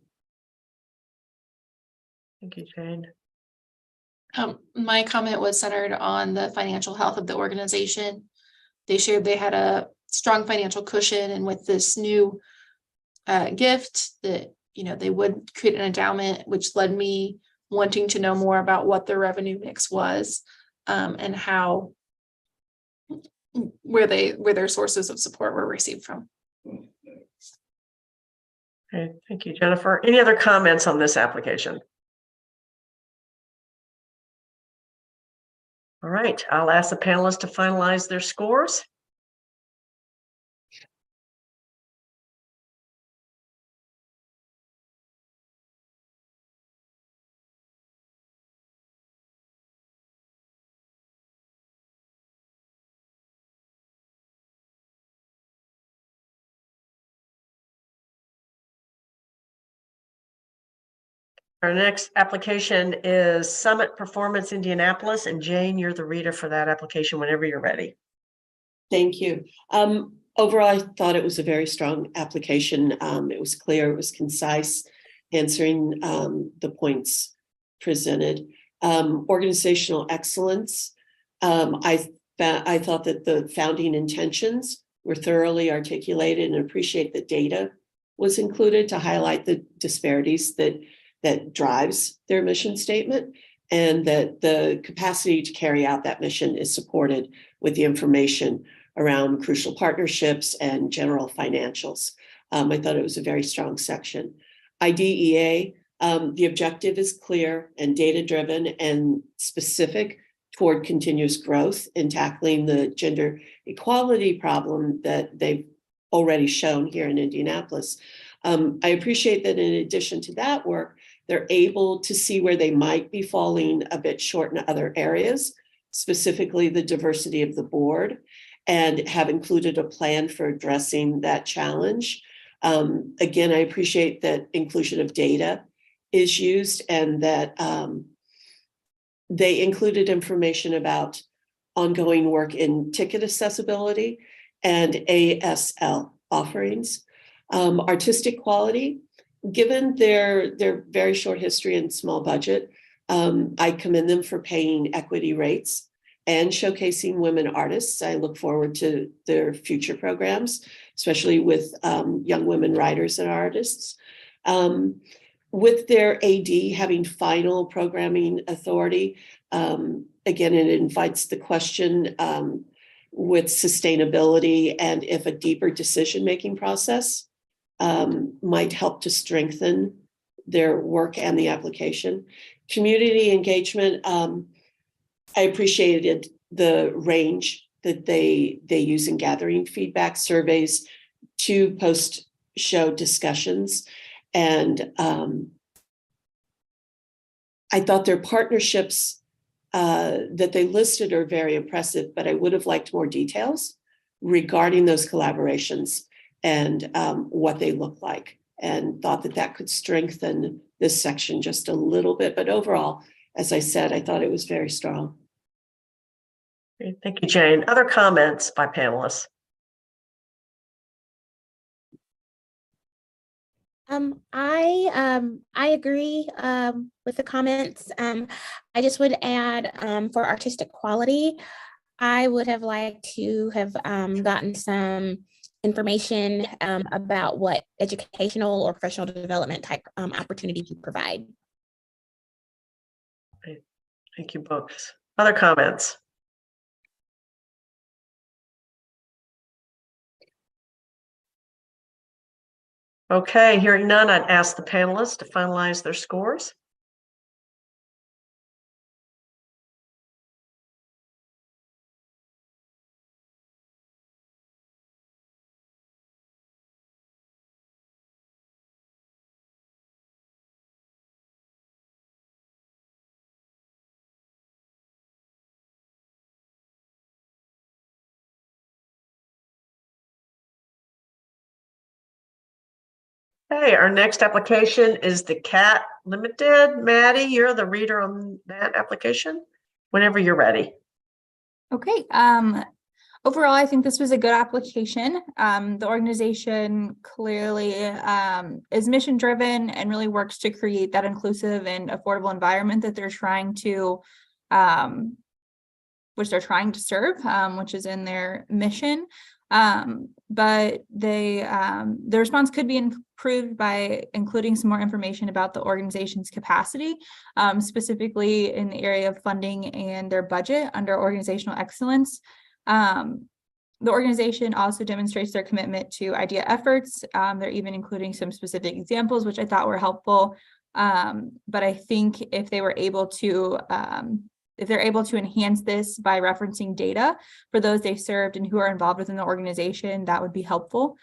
Thank you, Jane. My comment was centered on the financial health of the organization. They shared they had a strong financial cushion, and with this new gift that, you know, they would create an endowment, which led me wanting to know more about what their revenue mix was, and how where their sources of support were received from. Okay, thank you, Jennifer. Any other comments on this application? All right, I'll ask the panelists to finalize their scores. Our next application is Summit Performance Indianapolis, and Jane, you're the reader for that application whenever you're ready. Thank you. Overall, I thought it was a very strong application. It was clear, it was concise, answering the points presented. Organizational excellence. I thought that the founding intentions were thoroughly articulated, and appreciate that data was included to highlight the disparities that drives their mission statement, and that the capacity to carry out that mission is supported with the information around crucial partnerships and general financials. I thought it was a very strong section. IDEA, the objective is clear and data-driven and specific toward continuous growth in tackling the gender equality problem that they've already shown here in Indianapolis. I appreciate that in addition to that work, they're able to see where they might be falling a bit short in other areas, specifically the diversity of the board, and have included a plan for addressing that challenge. Again, I appreciate that inclusion of data is used, and that they included information about ongoing work in ticket accessibility and ASL offerings. Artistic quality, given their very short history and small budget, I commend them for paying equity rates and showcasing women artists. I look forward to their future programs, especially with young women writers and artists. With their AD having final programming authority, again, it invites the question with sustainability and if a deeper decision-making process might help to strengthen their work and the application. Community engagement, I appreciated the range that they use in gathering feedback, surveys to post-show discussions. And I thought their partnerships that they listed are very impressive, but I would have liked more details regarding those collaborations and what they look like, and thought that that could strengthen this section just a little bit. But overall, as I said, I thought it was very strong. Great. Thank you, Jane. Other comments by panelists? I agree with the comments. I just would add for artistic quality, I would have liked to have gotten some information about what educational or professional development type opportunities you provide. Thank you both. Other comments? Okay, hearing none, I'd ask the panelists to finalize their scores. Okay, our next application is the CAT Limited. Maddie, you're the reader on that application. Whenever you're ready. Okay. Overall, I think this was a good application. The organization clearly is mission driven and really works to create that inclusive and affordable environment that they're trying to serve, which is in their mission. But the response could be improved by including some more information about the organization's capacity, specifically in the area of funding and their budget under organizational excellence. The organization also demonstrates their commitment to idea efforts. They're even including some specific examples, which I thought were helpful. But I think if they were able to if they're able to enhance this by referencing data for those they served and who are involved within the organization, that would be helpful.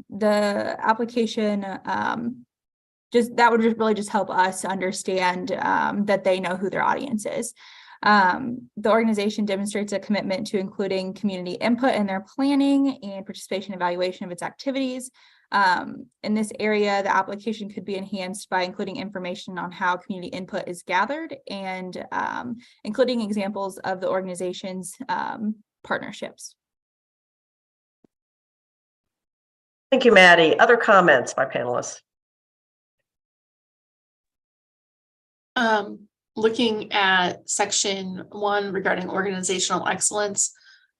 The application, that would really just help us understand that they know who their audience is. The organization demonstrates a commitment to including community input in their planning and participation evaluation of its activities. In this area, the application could be enhanced by including information on how community input is gathered and including examples of the organization's partnerships. Thank you, Maddie. Other comments by panelists? Looking at section 1 regarding organizational excellence,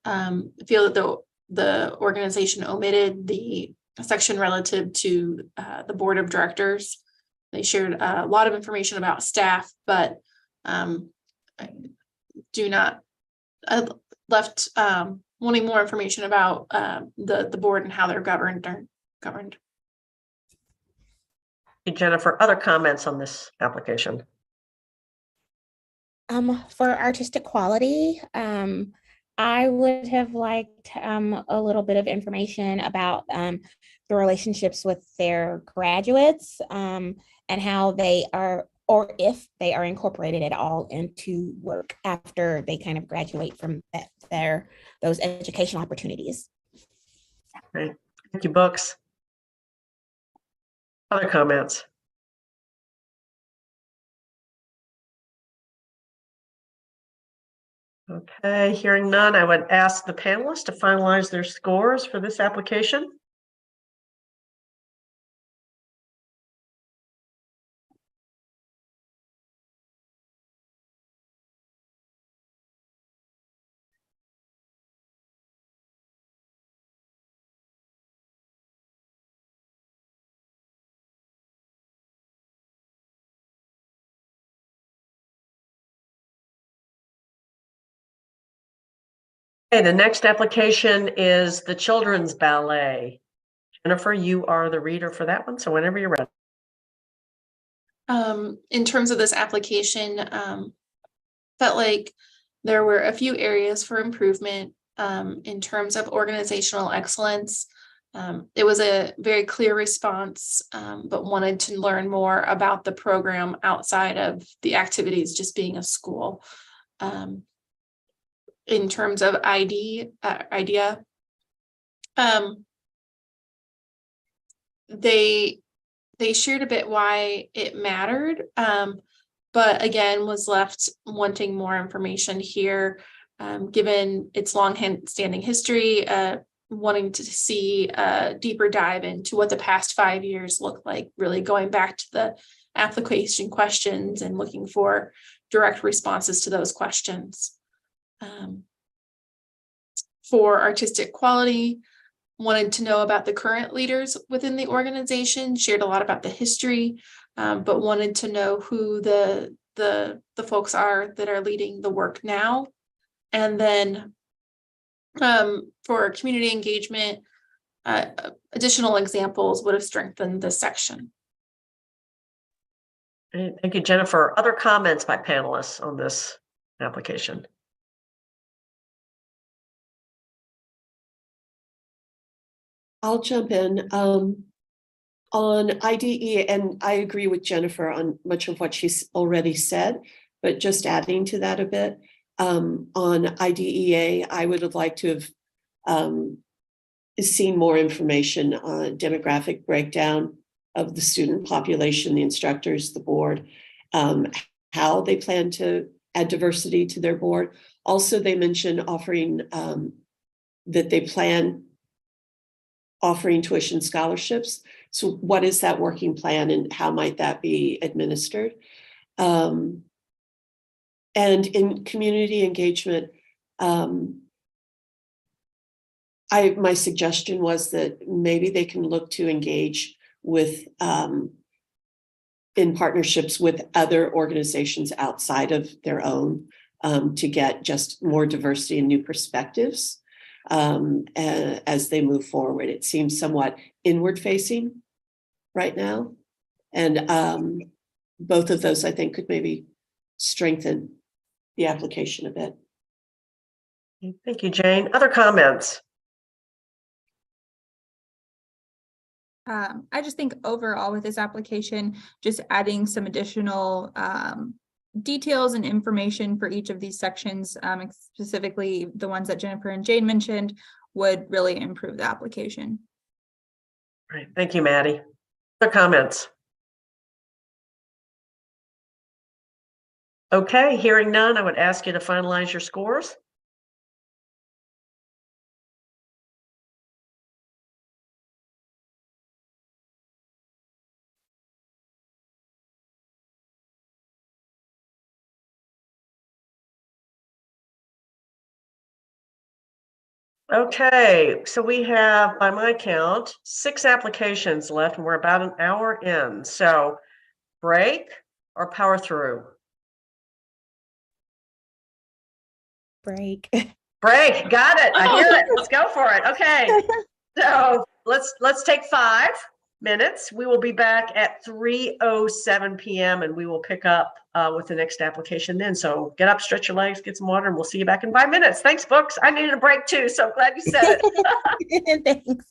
I feel that the organization omitted the section relative to the board of directors. They shared a lot of information about staff, but I left wanting more information about the board and how they're governed. Hey, Jennifer, other comments on this application? For artistic quality, I would have liked a little bit of information about the relationships with their graduates and how they are, or if they are incorporated at all into work after they kind of graduate from those educational opportunities. Great. Thank you, Books. Other comments? Okay, hearing none, I would ask the panelists to finalize their scores for this application. Okay, the next application is the Children's Ballet. Jennifer, you are the reader for that one, so whenever you're ready. In terms of this application, felt like there were a few areas for improvement in terms of organizational excellence. It was a very clear response, but wanted to learn more about the program outside of the activities just being a school. In terms of idea, they shared a bit why it mattered, but again was left wanting more information here, given its long-standing history, wanting to see a deeper dive into what the past 5 years look like, really going back to the application questions and looking for direct responses to those questions. For artistic quality, wanted to know about the current leaders within the organization, shared a lot about the history, but wanted to know who the folks are that are leading the work now. And then for community engagement, additional examples would have strengthened this section. Great. Thank you, Jennifer. Other comments by panelists on this application? I'll jump in. On IDE, and I agree with Jennifer on much of what she's already said, but just adding to that a bit, on IDEA, I would have liked to have seen more information on demographic breakdown of the student population, the instructors, the board, how they plan to add diversity to their board. Also, they mentioned offering that they plan offering tuition scholarships. So what is that working plan and how might that be administered? And in community engagement, my suggestion was that maybe they can look to engage with in partnerships with other organizations outside of their own to get just more diversity and new perspectives. As they move forward. It seems somewhat inward facing right now. And both of those, I think, could maybe strengthen the application a bit. Thank you, Jane. Other comments? I just think overall with this application, just adding some additional details and information for each of these sections, specifically the ones that Jennifer and Jane mentioned, would really improve the application. Right. Thank you, Maddie. Other comments? Okay, hearing none, I would ask you to finalize your scores. Okay, so we have, by my count, 6 applications left, and we're about an hour in. So break or power through? Break. Break, got it. I hear it. Let's go for it. Okay, so let's take 5 minutes. We will be back at 3:07 p.m. and we will pick up with the next application then. So get up, stretch your legs, get some water, and we'll see you back in 5 minutes. Thanks, books. I needed a break too, so glad you said it. Thanks.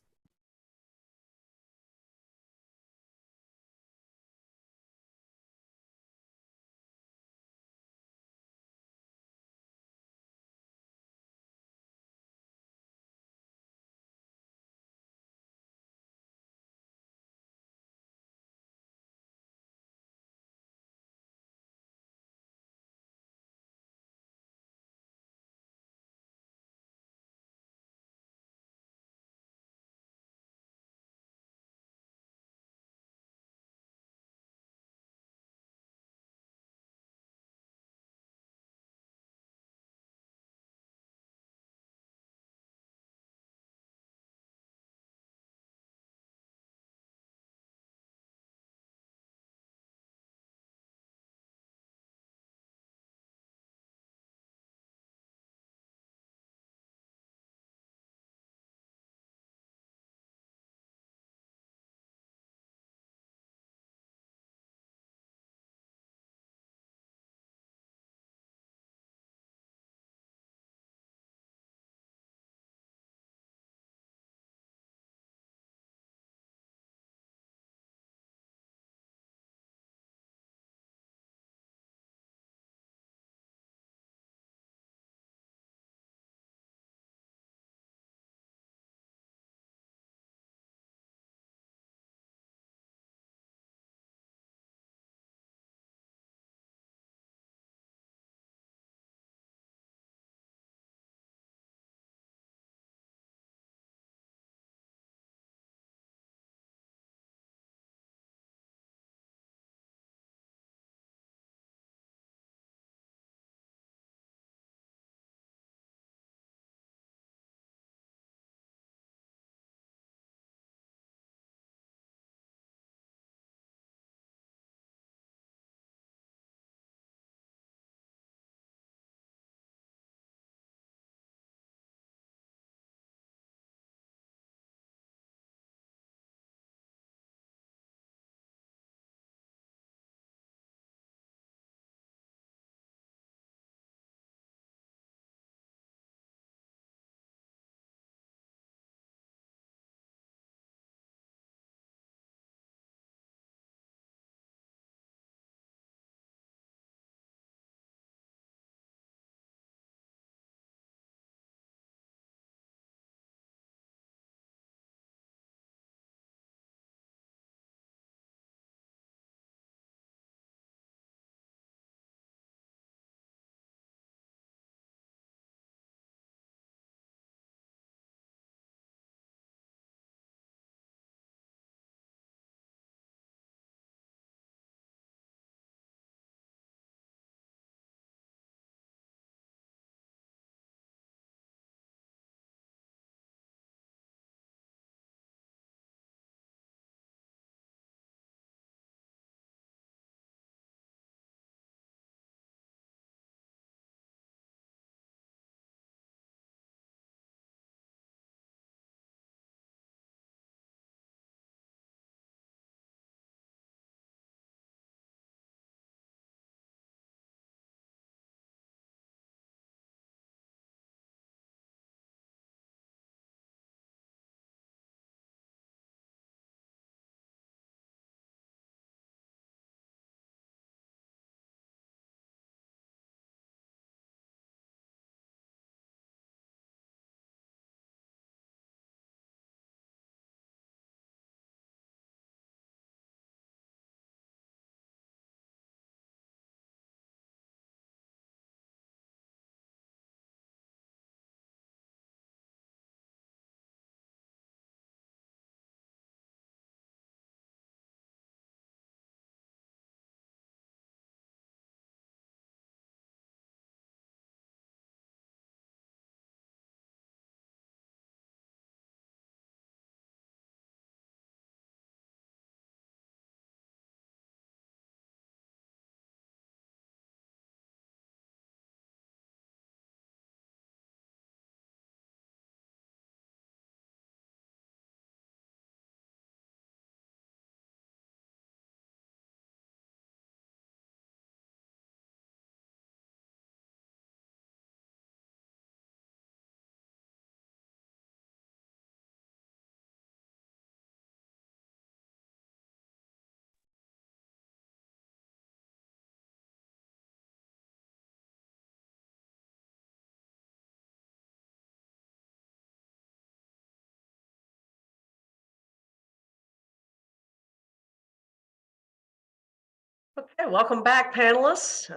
Okay, welcome back, panelists.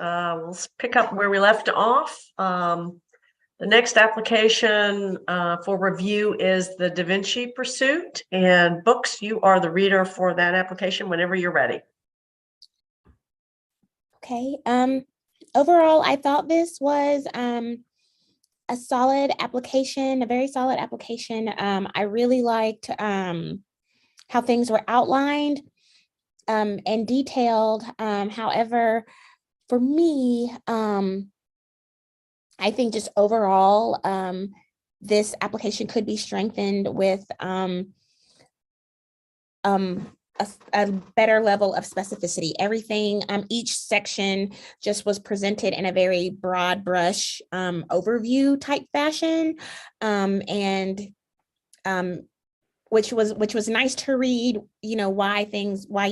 Let's pick up where we left off. The next application for review is the Da Vinci Pursuit, and Books, you are the reader for that application whenever you're ready. Okay. Overall, I thought this was a solid application, a very solid application. I really liked how things were outlined and detailed. However, for me, I think just overall, this application could be strengthened with a better level of specificity. Everything, each section just was presented in a very broad brush overview type fashion, which was nice to read. You know, why things were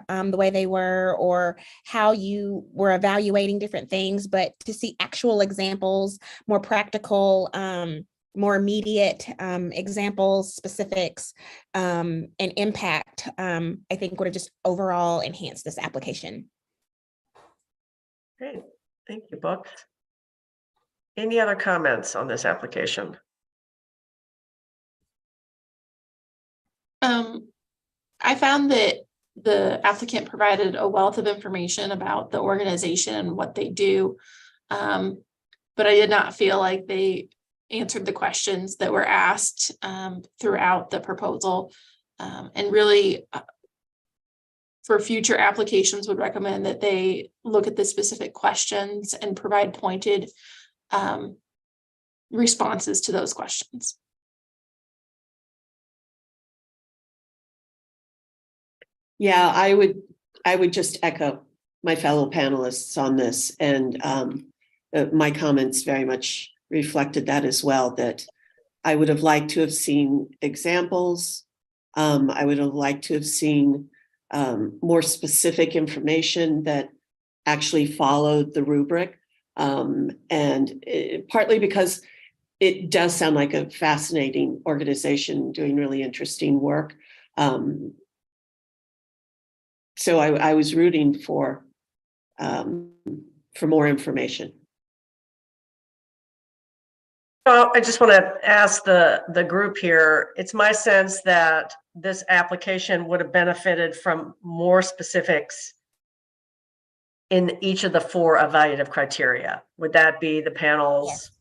the way they were, or how you were evaluating different things. But to see actual examples, more practical, more immediate examples, specifics, and impact, I think would have just overall enhanced this application. Great, thank you, Books. Any other comments on this application? I found that the applicant provided a wealth of information about the organization and what they do, but I did not feel like they answered the questions that were asked throughout the proposal, and really for future applications would recommend that they look at the specific questions and provide pointed responses to those questions. Yeah, I would just echo my fellow panelists on this, and my comments very much reflected that as well, that I would have liked to have seen examples. I would have liked to have seen more specific information that actually followed the rubric. Partly because it does sound like a fascinating organization doing really interesting work. So I was rooting for more information. Well, I just want to ask the group here. It's my sense that this application would have benefited from more specifics in each of the 4 evaluative criteria. Would that be the panel's?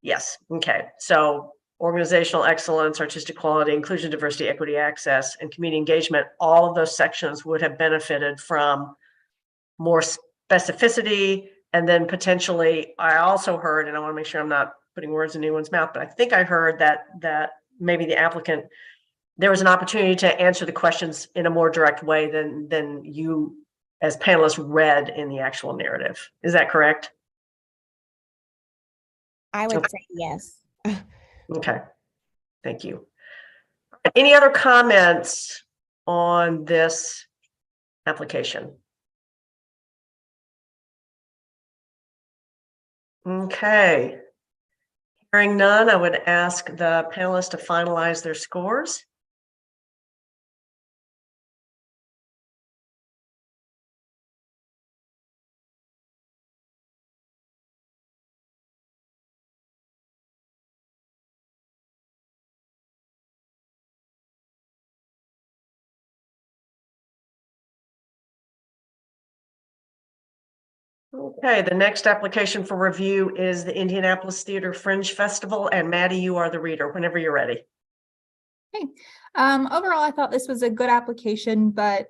Yes. Okay. So organizational excellence, artistic quality, inclusion, diversity, equity, access, and community engagement, all of those sections would have benefited from more specificity. And then potentially, I also heard, and I want to make sure I'm not putting words in anyone's mouth, but I think I heard that maybe the applicant, there was an opportunity to answer the questions in a more direct way than you as panelists read in the actual narrative. Is that correct? I would say yes. Okay, thank you. Any other comments on this application? Okay. Hearing none, I would ask the panelists to finalize their scores. Okay, the next application for review is the Indianapolis Theater Fringe Festival, and Maddie, you are the reader whenever you're ready. Okay. Overall, I thought this was a good application, but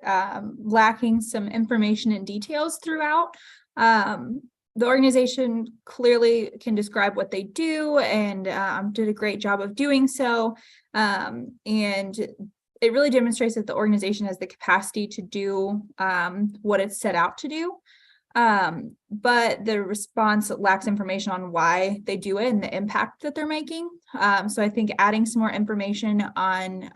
lacking some information and details throughout. The organization clearly can describe what they do and did a great job of doing so. And it really demonstrates that the organization has the capacity to do what it's set out to do. But the response lacks information on why they do it and the impact that they're making. So I think adding some more information on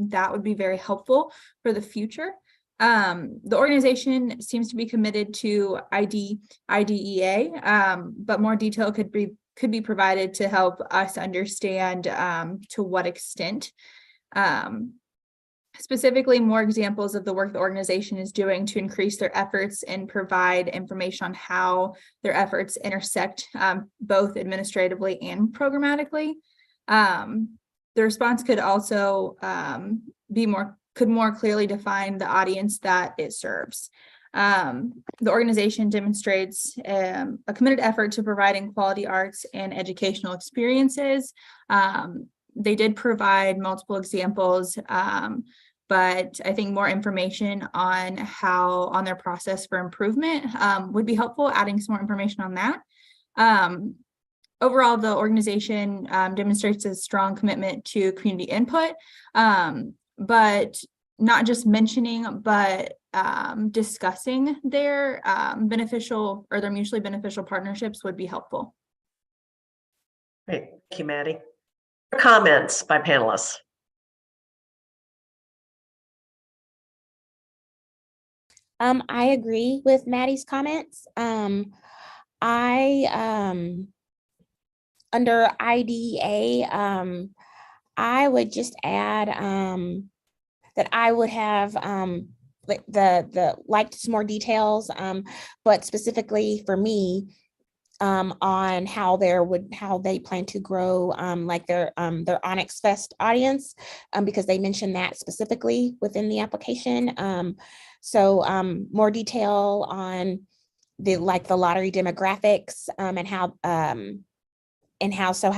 that would be very helpful for the future. The organization seems to be committed to IDEA, but more detail could be provided to help us understand to what extent. specifically more examples of the work the organization is doing to increase their efforts and provide information on how their efforts intersect both administratively and programmatically. The response could also could more clearly define the audience that it serves. The organization demonstrates a committed effort to providing quality arts and educational experiences. They did provide multiple examples, but I think more information on their process for improvement would be helpful, adding some more information on that. Overall, the organization demonstrates a strong commitment to community input, but not just mentioning, but discussing their beneficial or their mutually beneficial partnerships would be helpful. Great, thank you, Maddie. Comments by panelists? I agree with Maddie's comments. Under IDA, I would just add that I would have liked some more details, but specifically for me, on how they plan to grow like their Onyx Fest audience, because they mentioned that specifically within the application. So more detail on the lottery demographics and how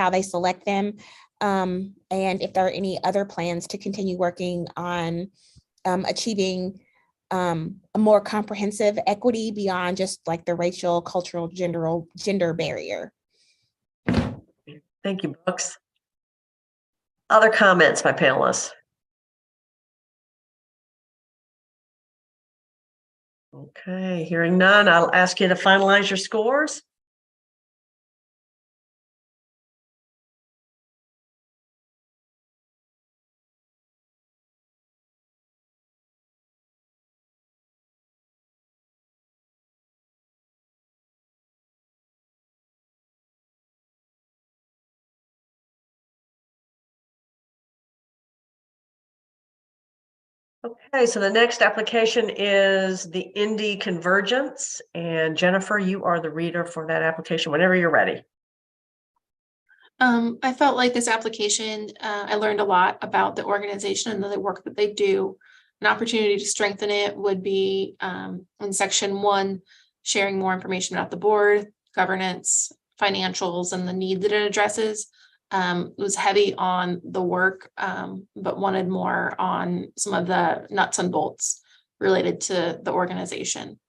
they select them, and if there are any other plans to continue working on achieving a more comprehensive equity beyond just like the racial, cultural, gender barrier. Thank you, Brooks. Other comments by panelists? Okay, hearing none, I'll ask you to finalize your scores. Okay, so the next application is the Indy Convergence, and Jennifer, you are the reader for that application whenever you're ready. I felt like this application, I learned a lot about the organization and the work that they do. An opportunity to strengthen it would be in section 1, sharing more information about the board, governance, financials, and the need that it addresses. It was heavy on the work, but wanted more on some of the nuts and bolts related to the organization.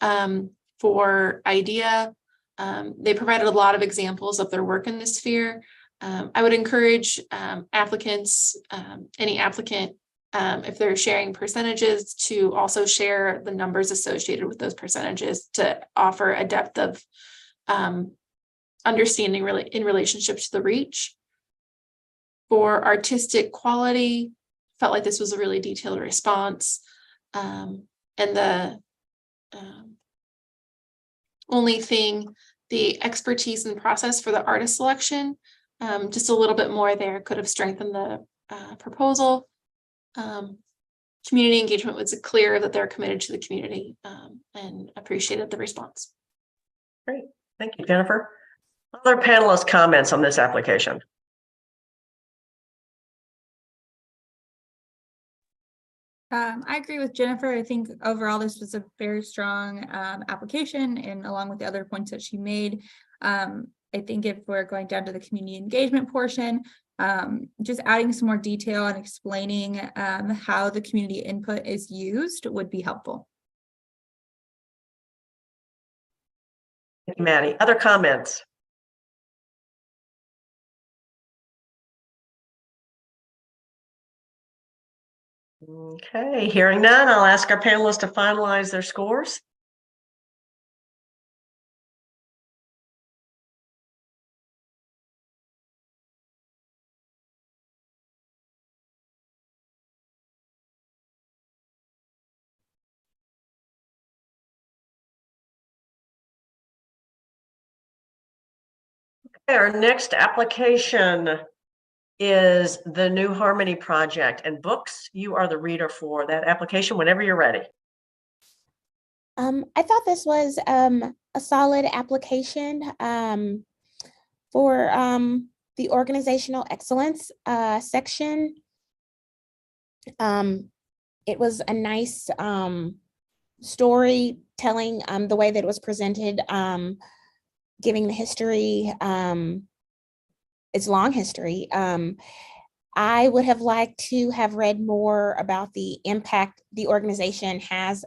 For IDEA, they provided a lot of examples of their work in this sphere. I would encourage applicants, any applicant, if they're sharing percentages, to also share the numbers associated with those percentages to offer a depth of understanding really in relationship to the reach. For artistic quality, felt like this was a really detailed response. And the only thing, the expertise and process for the artist selection, just a little bit more there could have strengthened the proposal. Community engagement was clear that they're committed to the community, and appreciated the response. Great, thank you, Jennifer. Other panelist comments on this application? I agree with Jennifer. I think overall this was a very strong application, and along with the other points that she made, I think if we're going down to the community engagement portion, just adding some more detail and explaining how the community input is used would be helpful. Thank you, Maddie. Other comments? Okay, hearing none, I'll ask our panelists to finalize their scores. Okay, our next application is the New Harmony Project. And Books, you are the reader for that application whenever you're ready. I thought this was a solid application for the organizational excellence section. It was a nice story telling the way that it was presented, giving the history, its long history. I would have liked to have read more about the impact the organization has,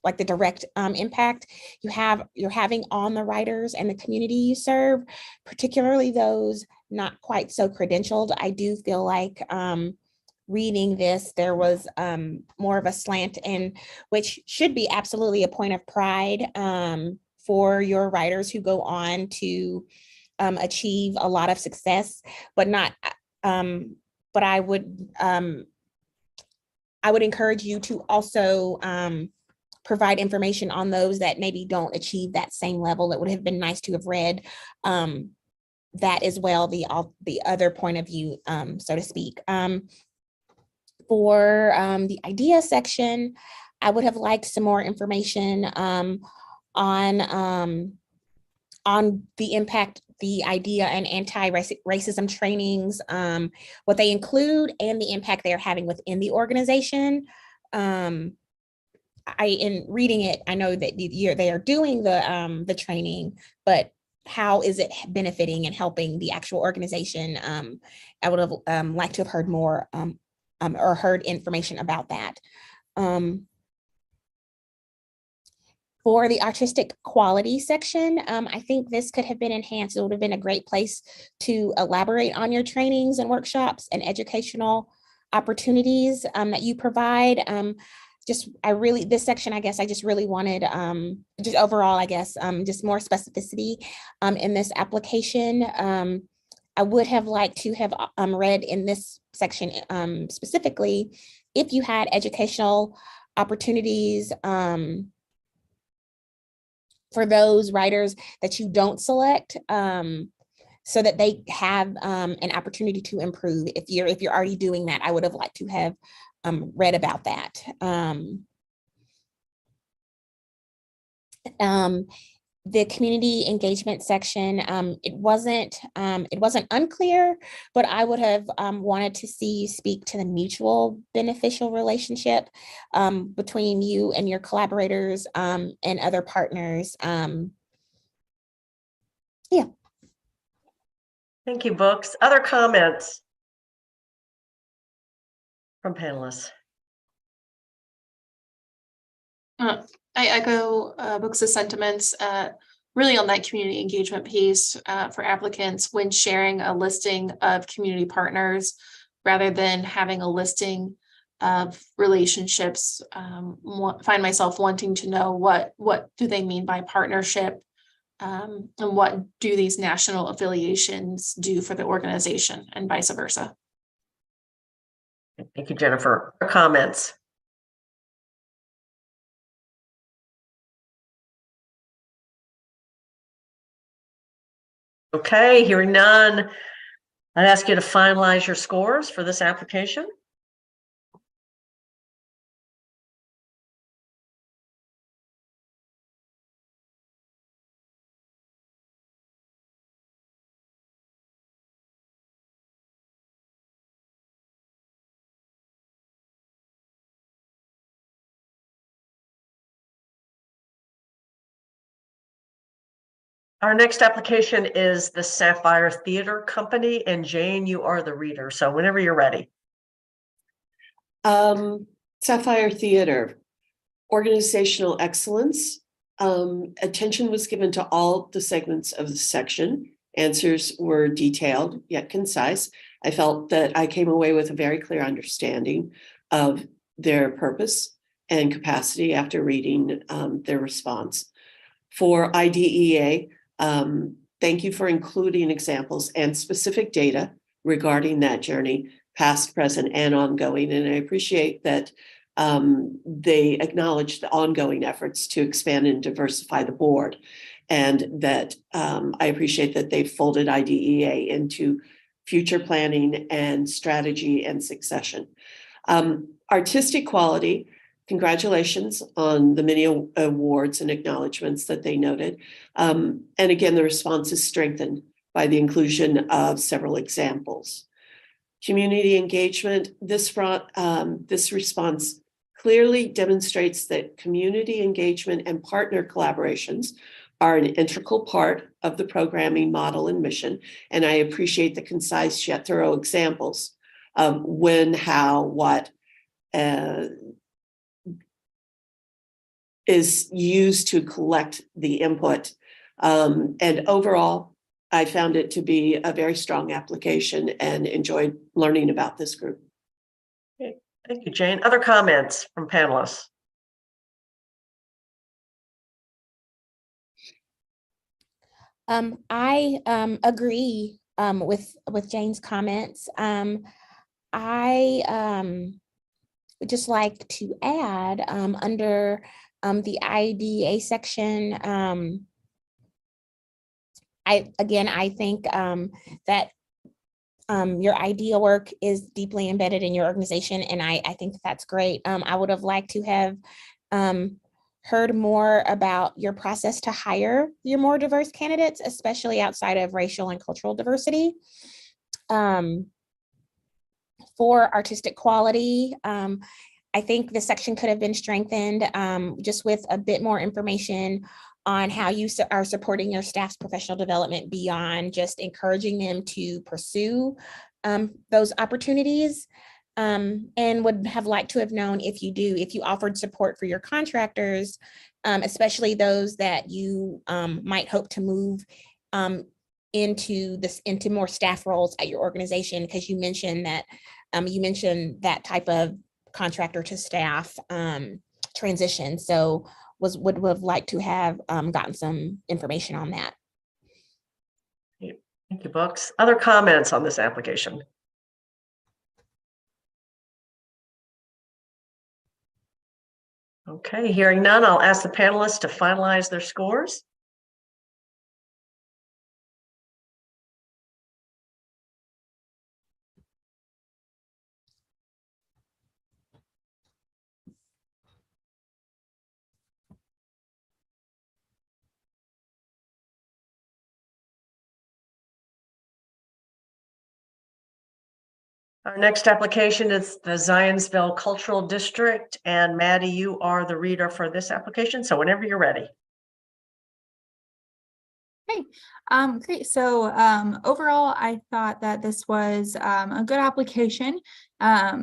like the direct impact you're having on the writers and the community you serve, particularly those not quite so credentialed. I do feel like reading this, there was more of a slant, and which should be absolutely a point of pride for your writers who go on to achieve a lot of success, but not. But I would encourage you to also provide information on those that maybe don't achieve that same level. It would have been nice to have read that as well, the other point of view, so to speak. For the idea section, I would have liked some more information on the impact the idea and anti-racism trainings, what they include, and the impact they are having within the organization. In reading it, I know that they are doing the training, but how is it benefiting and helping the actual organization? I would have liked to have heard more or heard information about that. For the artistic quality section, I think this could have been enhanced. It would have been a great place to elaborate on your trainings and workshops and educational opportunities that you provide. This section, I guess I just really wanted, just overall, I guess, just more specificity in this application. I would have liked to have read in this section specifically if you had educational opportunities for those writers that you don't select, so that they have an opportunity to improve. If you're already doing that, I would have liked to have read about that. The community engagement section, it wasn't unclear, but I would have wanted to see you speak to the mutual beneficial relationship between you and your collaborators and other partners. Yeah. Thank you, Books. Other comments from panelists? I echo Books' sentiments really on that community engagement piece for applicants when sharing a listing of community partners rather than having a listing of relationships. Find myself wanting to know what do they mean by partnership, and what do these national affiliations do for the organization, and vice versa. Thank you, Jennifer. Comments? Okay, hearing none, I'd ask you to finalize your scores for this application. Our next application is the Sapphire Theatre Company, and Jane, you are the reader. So whenever you're ready. Sapphire Theatre, organizational excellence. Attention was given to all the segments of the section. Answers were detailed yet concise. I felt that I came away with a very clear understanding of their purpose and capacity after reading their response. For IDEA, thank you for including examples and specific data regarding that journey, past, present, and ongoing. And I appreciate that they acknowledge the ongoing efforts to expand and diversify the board. And that I appreciate that they folded IDEA into future planning and strategy and succession. Artistic quality, congratulations on the many awards and acknowledgements that they noted. And again, the response is strengthened by the inclusion of several examples. Community engagement, this response clearly demonstrates that community engagement and partner collaborations are an integral part of the programming model and mission. And I appreciate the concise yet thorough examples of when, how, what is used to collect the input. And overall, I found it to be a very strong application and enjoyed learning about this group. Okay. Thank you, Jane. Other comments from panelists? I agree with Jane's comments. I would just like to add under the IDA section, I think that your idea work is deeply embedded in your organization, and I think that's great. I would have liked to have heard more about your process to hire your more diverse candidates, especially outside of racial and cultural diversity. For artistic quality, I think the section could have been strengthened just with a bit more information on how you are supporting your staff's professional development beyond just encouraging them to pursue those opportunities. And would have liked to have known if you offered support for your contractors, especially those that you might hope to move into more staff roles at your organization, because you mentioned that type of contractor to staff transition. So would have liked to have gotten some information on that. Thank you, Brooks. Other comments on this application? Okay, hearing none, I'll ask the panelists to finalize their scores. Our next application is the Zionsville Cultural District, and Maddie, you are the reader for this application, so whenever you're ready. Hey, great. So overall, I thought that this was a good application. I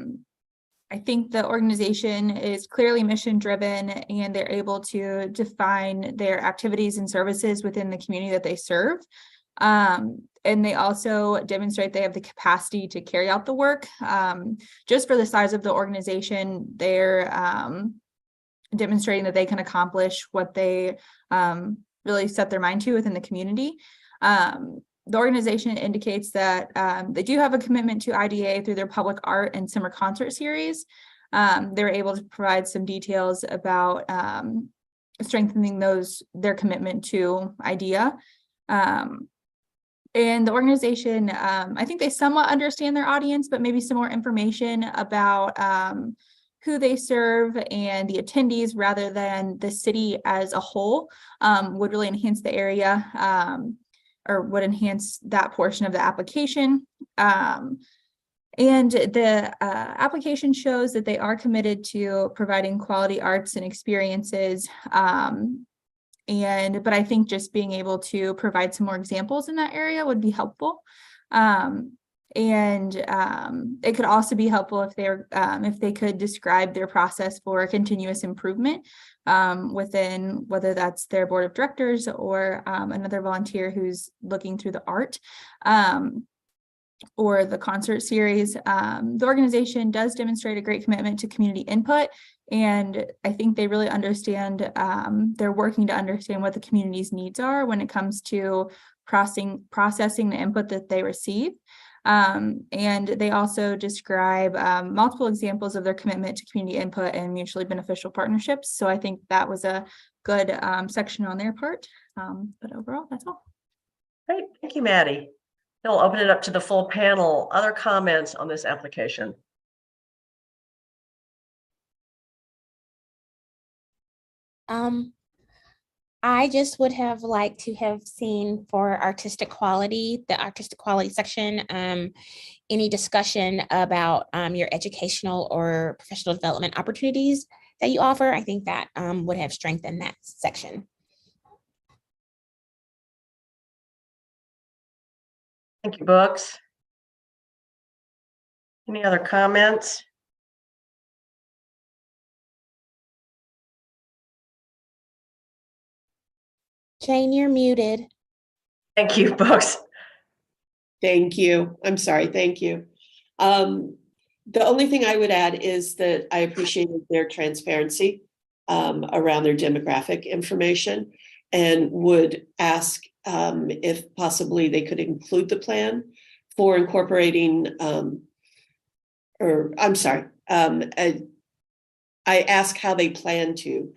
think the organization is clearly mission driven, and they're able to define their activities and services within the community that they serve. And they also demonstrate they have the capacity to carry out the work. Just for the size of the organization, they're demonstrating that they can accomplish what they really set their mind to within the community. The organization indicates that they do have a commitment to IDA through their public art and summer concert series. They were able to provide some details about strengthening their commitment to IDEA. And the organization, I think they somewhat understand their audience, but maybe some more information about who they serve and the attendees rather than the city as a whole would really enhance the area or would enhance that portion of the application. And the application shows that they are committed to providing quality arts and experiences. But I think just being able to provide some more examples in that area would be helpful. It could also be helpful if they could describe their process for continuous improvement within, whether that's their board of directors or another volunteer who's looking through the art or the concert series. The organization does demonstrate a great commitment to community input, and I think they really understand, they're working to understand what the community's needs are when it comes to processing the input that they receive. And they also describe multiple examples of their commitment to community input and mutually beneficial partnerships. So I think that was a good section on their part. But overall, that's all. Great, thank you, Maddie. I'll open it up to the full panel. Other comments on this application? I just would have liked to have seen for artistic quality, the artistic quality section, any discussion about your educational or professional development opportunities that you offer. I think that would have strengthened that section. Thank you, Brooks. Any other comments? Jane, you're muted. Thank you, Brooks. Thank you. I'm sorry. Thank you. The only thing I would add is that I appreciated their transparency around their demographic information and would ask if possibly they could include the plan for incorporating, I ask how they plan to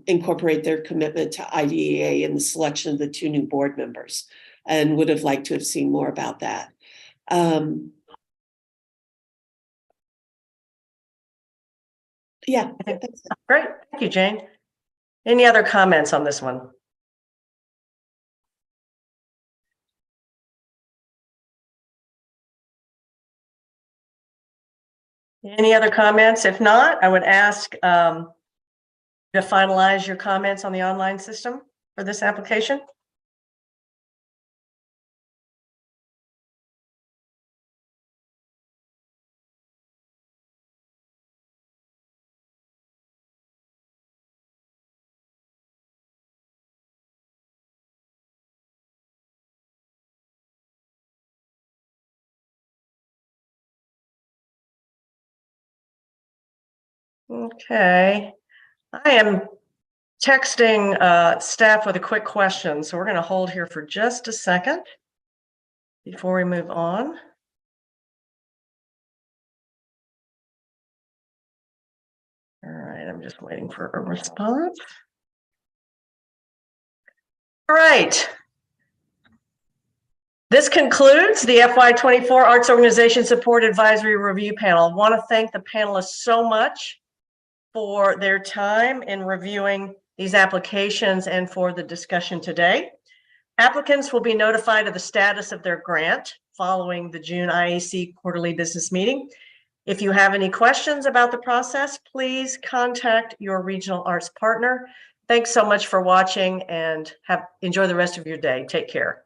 incorporate their commitment to IDEA in the selection of the 2 new board members, and would have liked to have seen more about that. Yeah, that's it. Great. Thank you, Jane. Any other comments on this one? Any other comments? If not, I would ask to finalize your comments on the online system for this application. Okay, I am texting staff with a quick question, so we're going to hold here for just a second before we move on. All right, I'm just waiting for a response. All right. This concludes the FY24 Arts Organization Support Advisory Review Panel. I want to thank the panelists so much for their time in reviewing these applications and for the discussion today. Applicants will be notified of the status of their grant following the June IAC quarterly business meeting. If you have any questions about the process, please contact your regional arts partner. Thanks so much for watching and enjoy the rest of your day. Take care.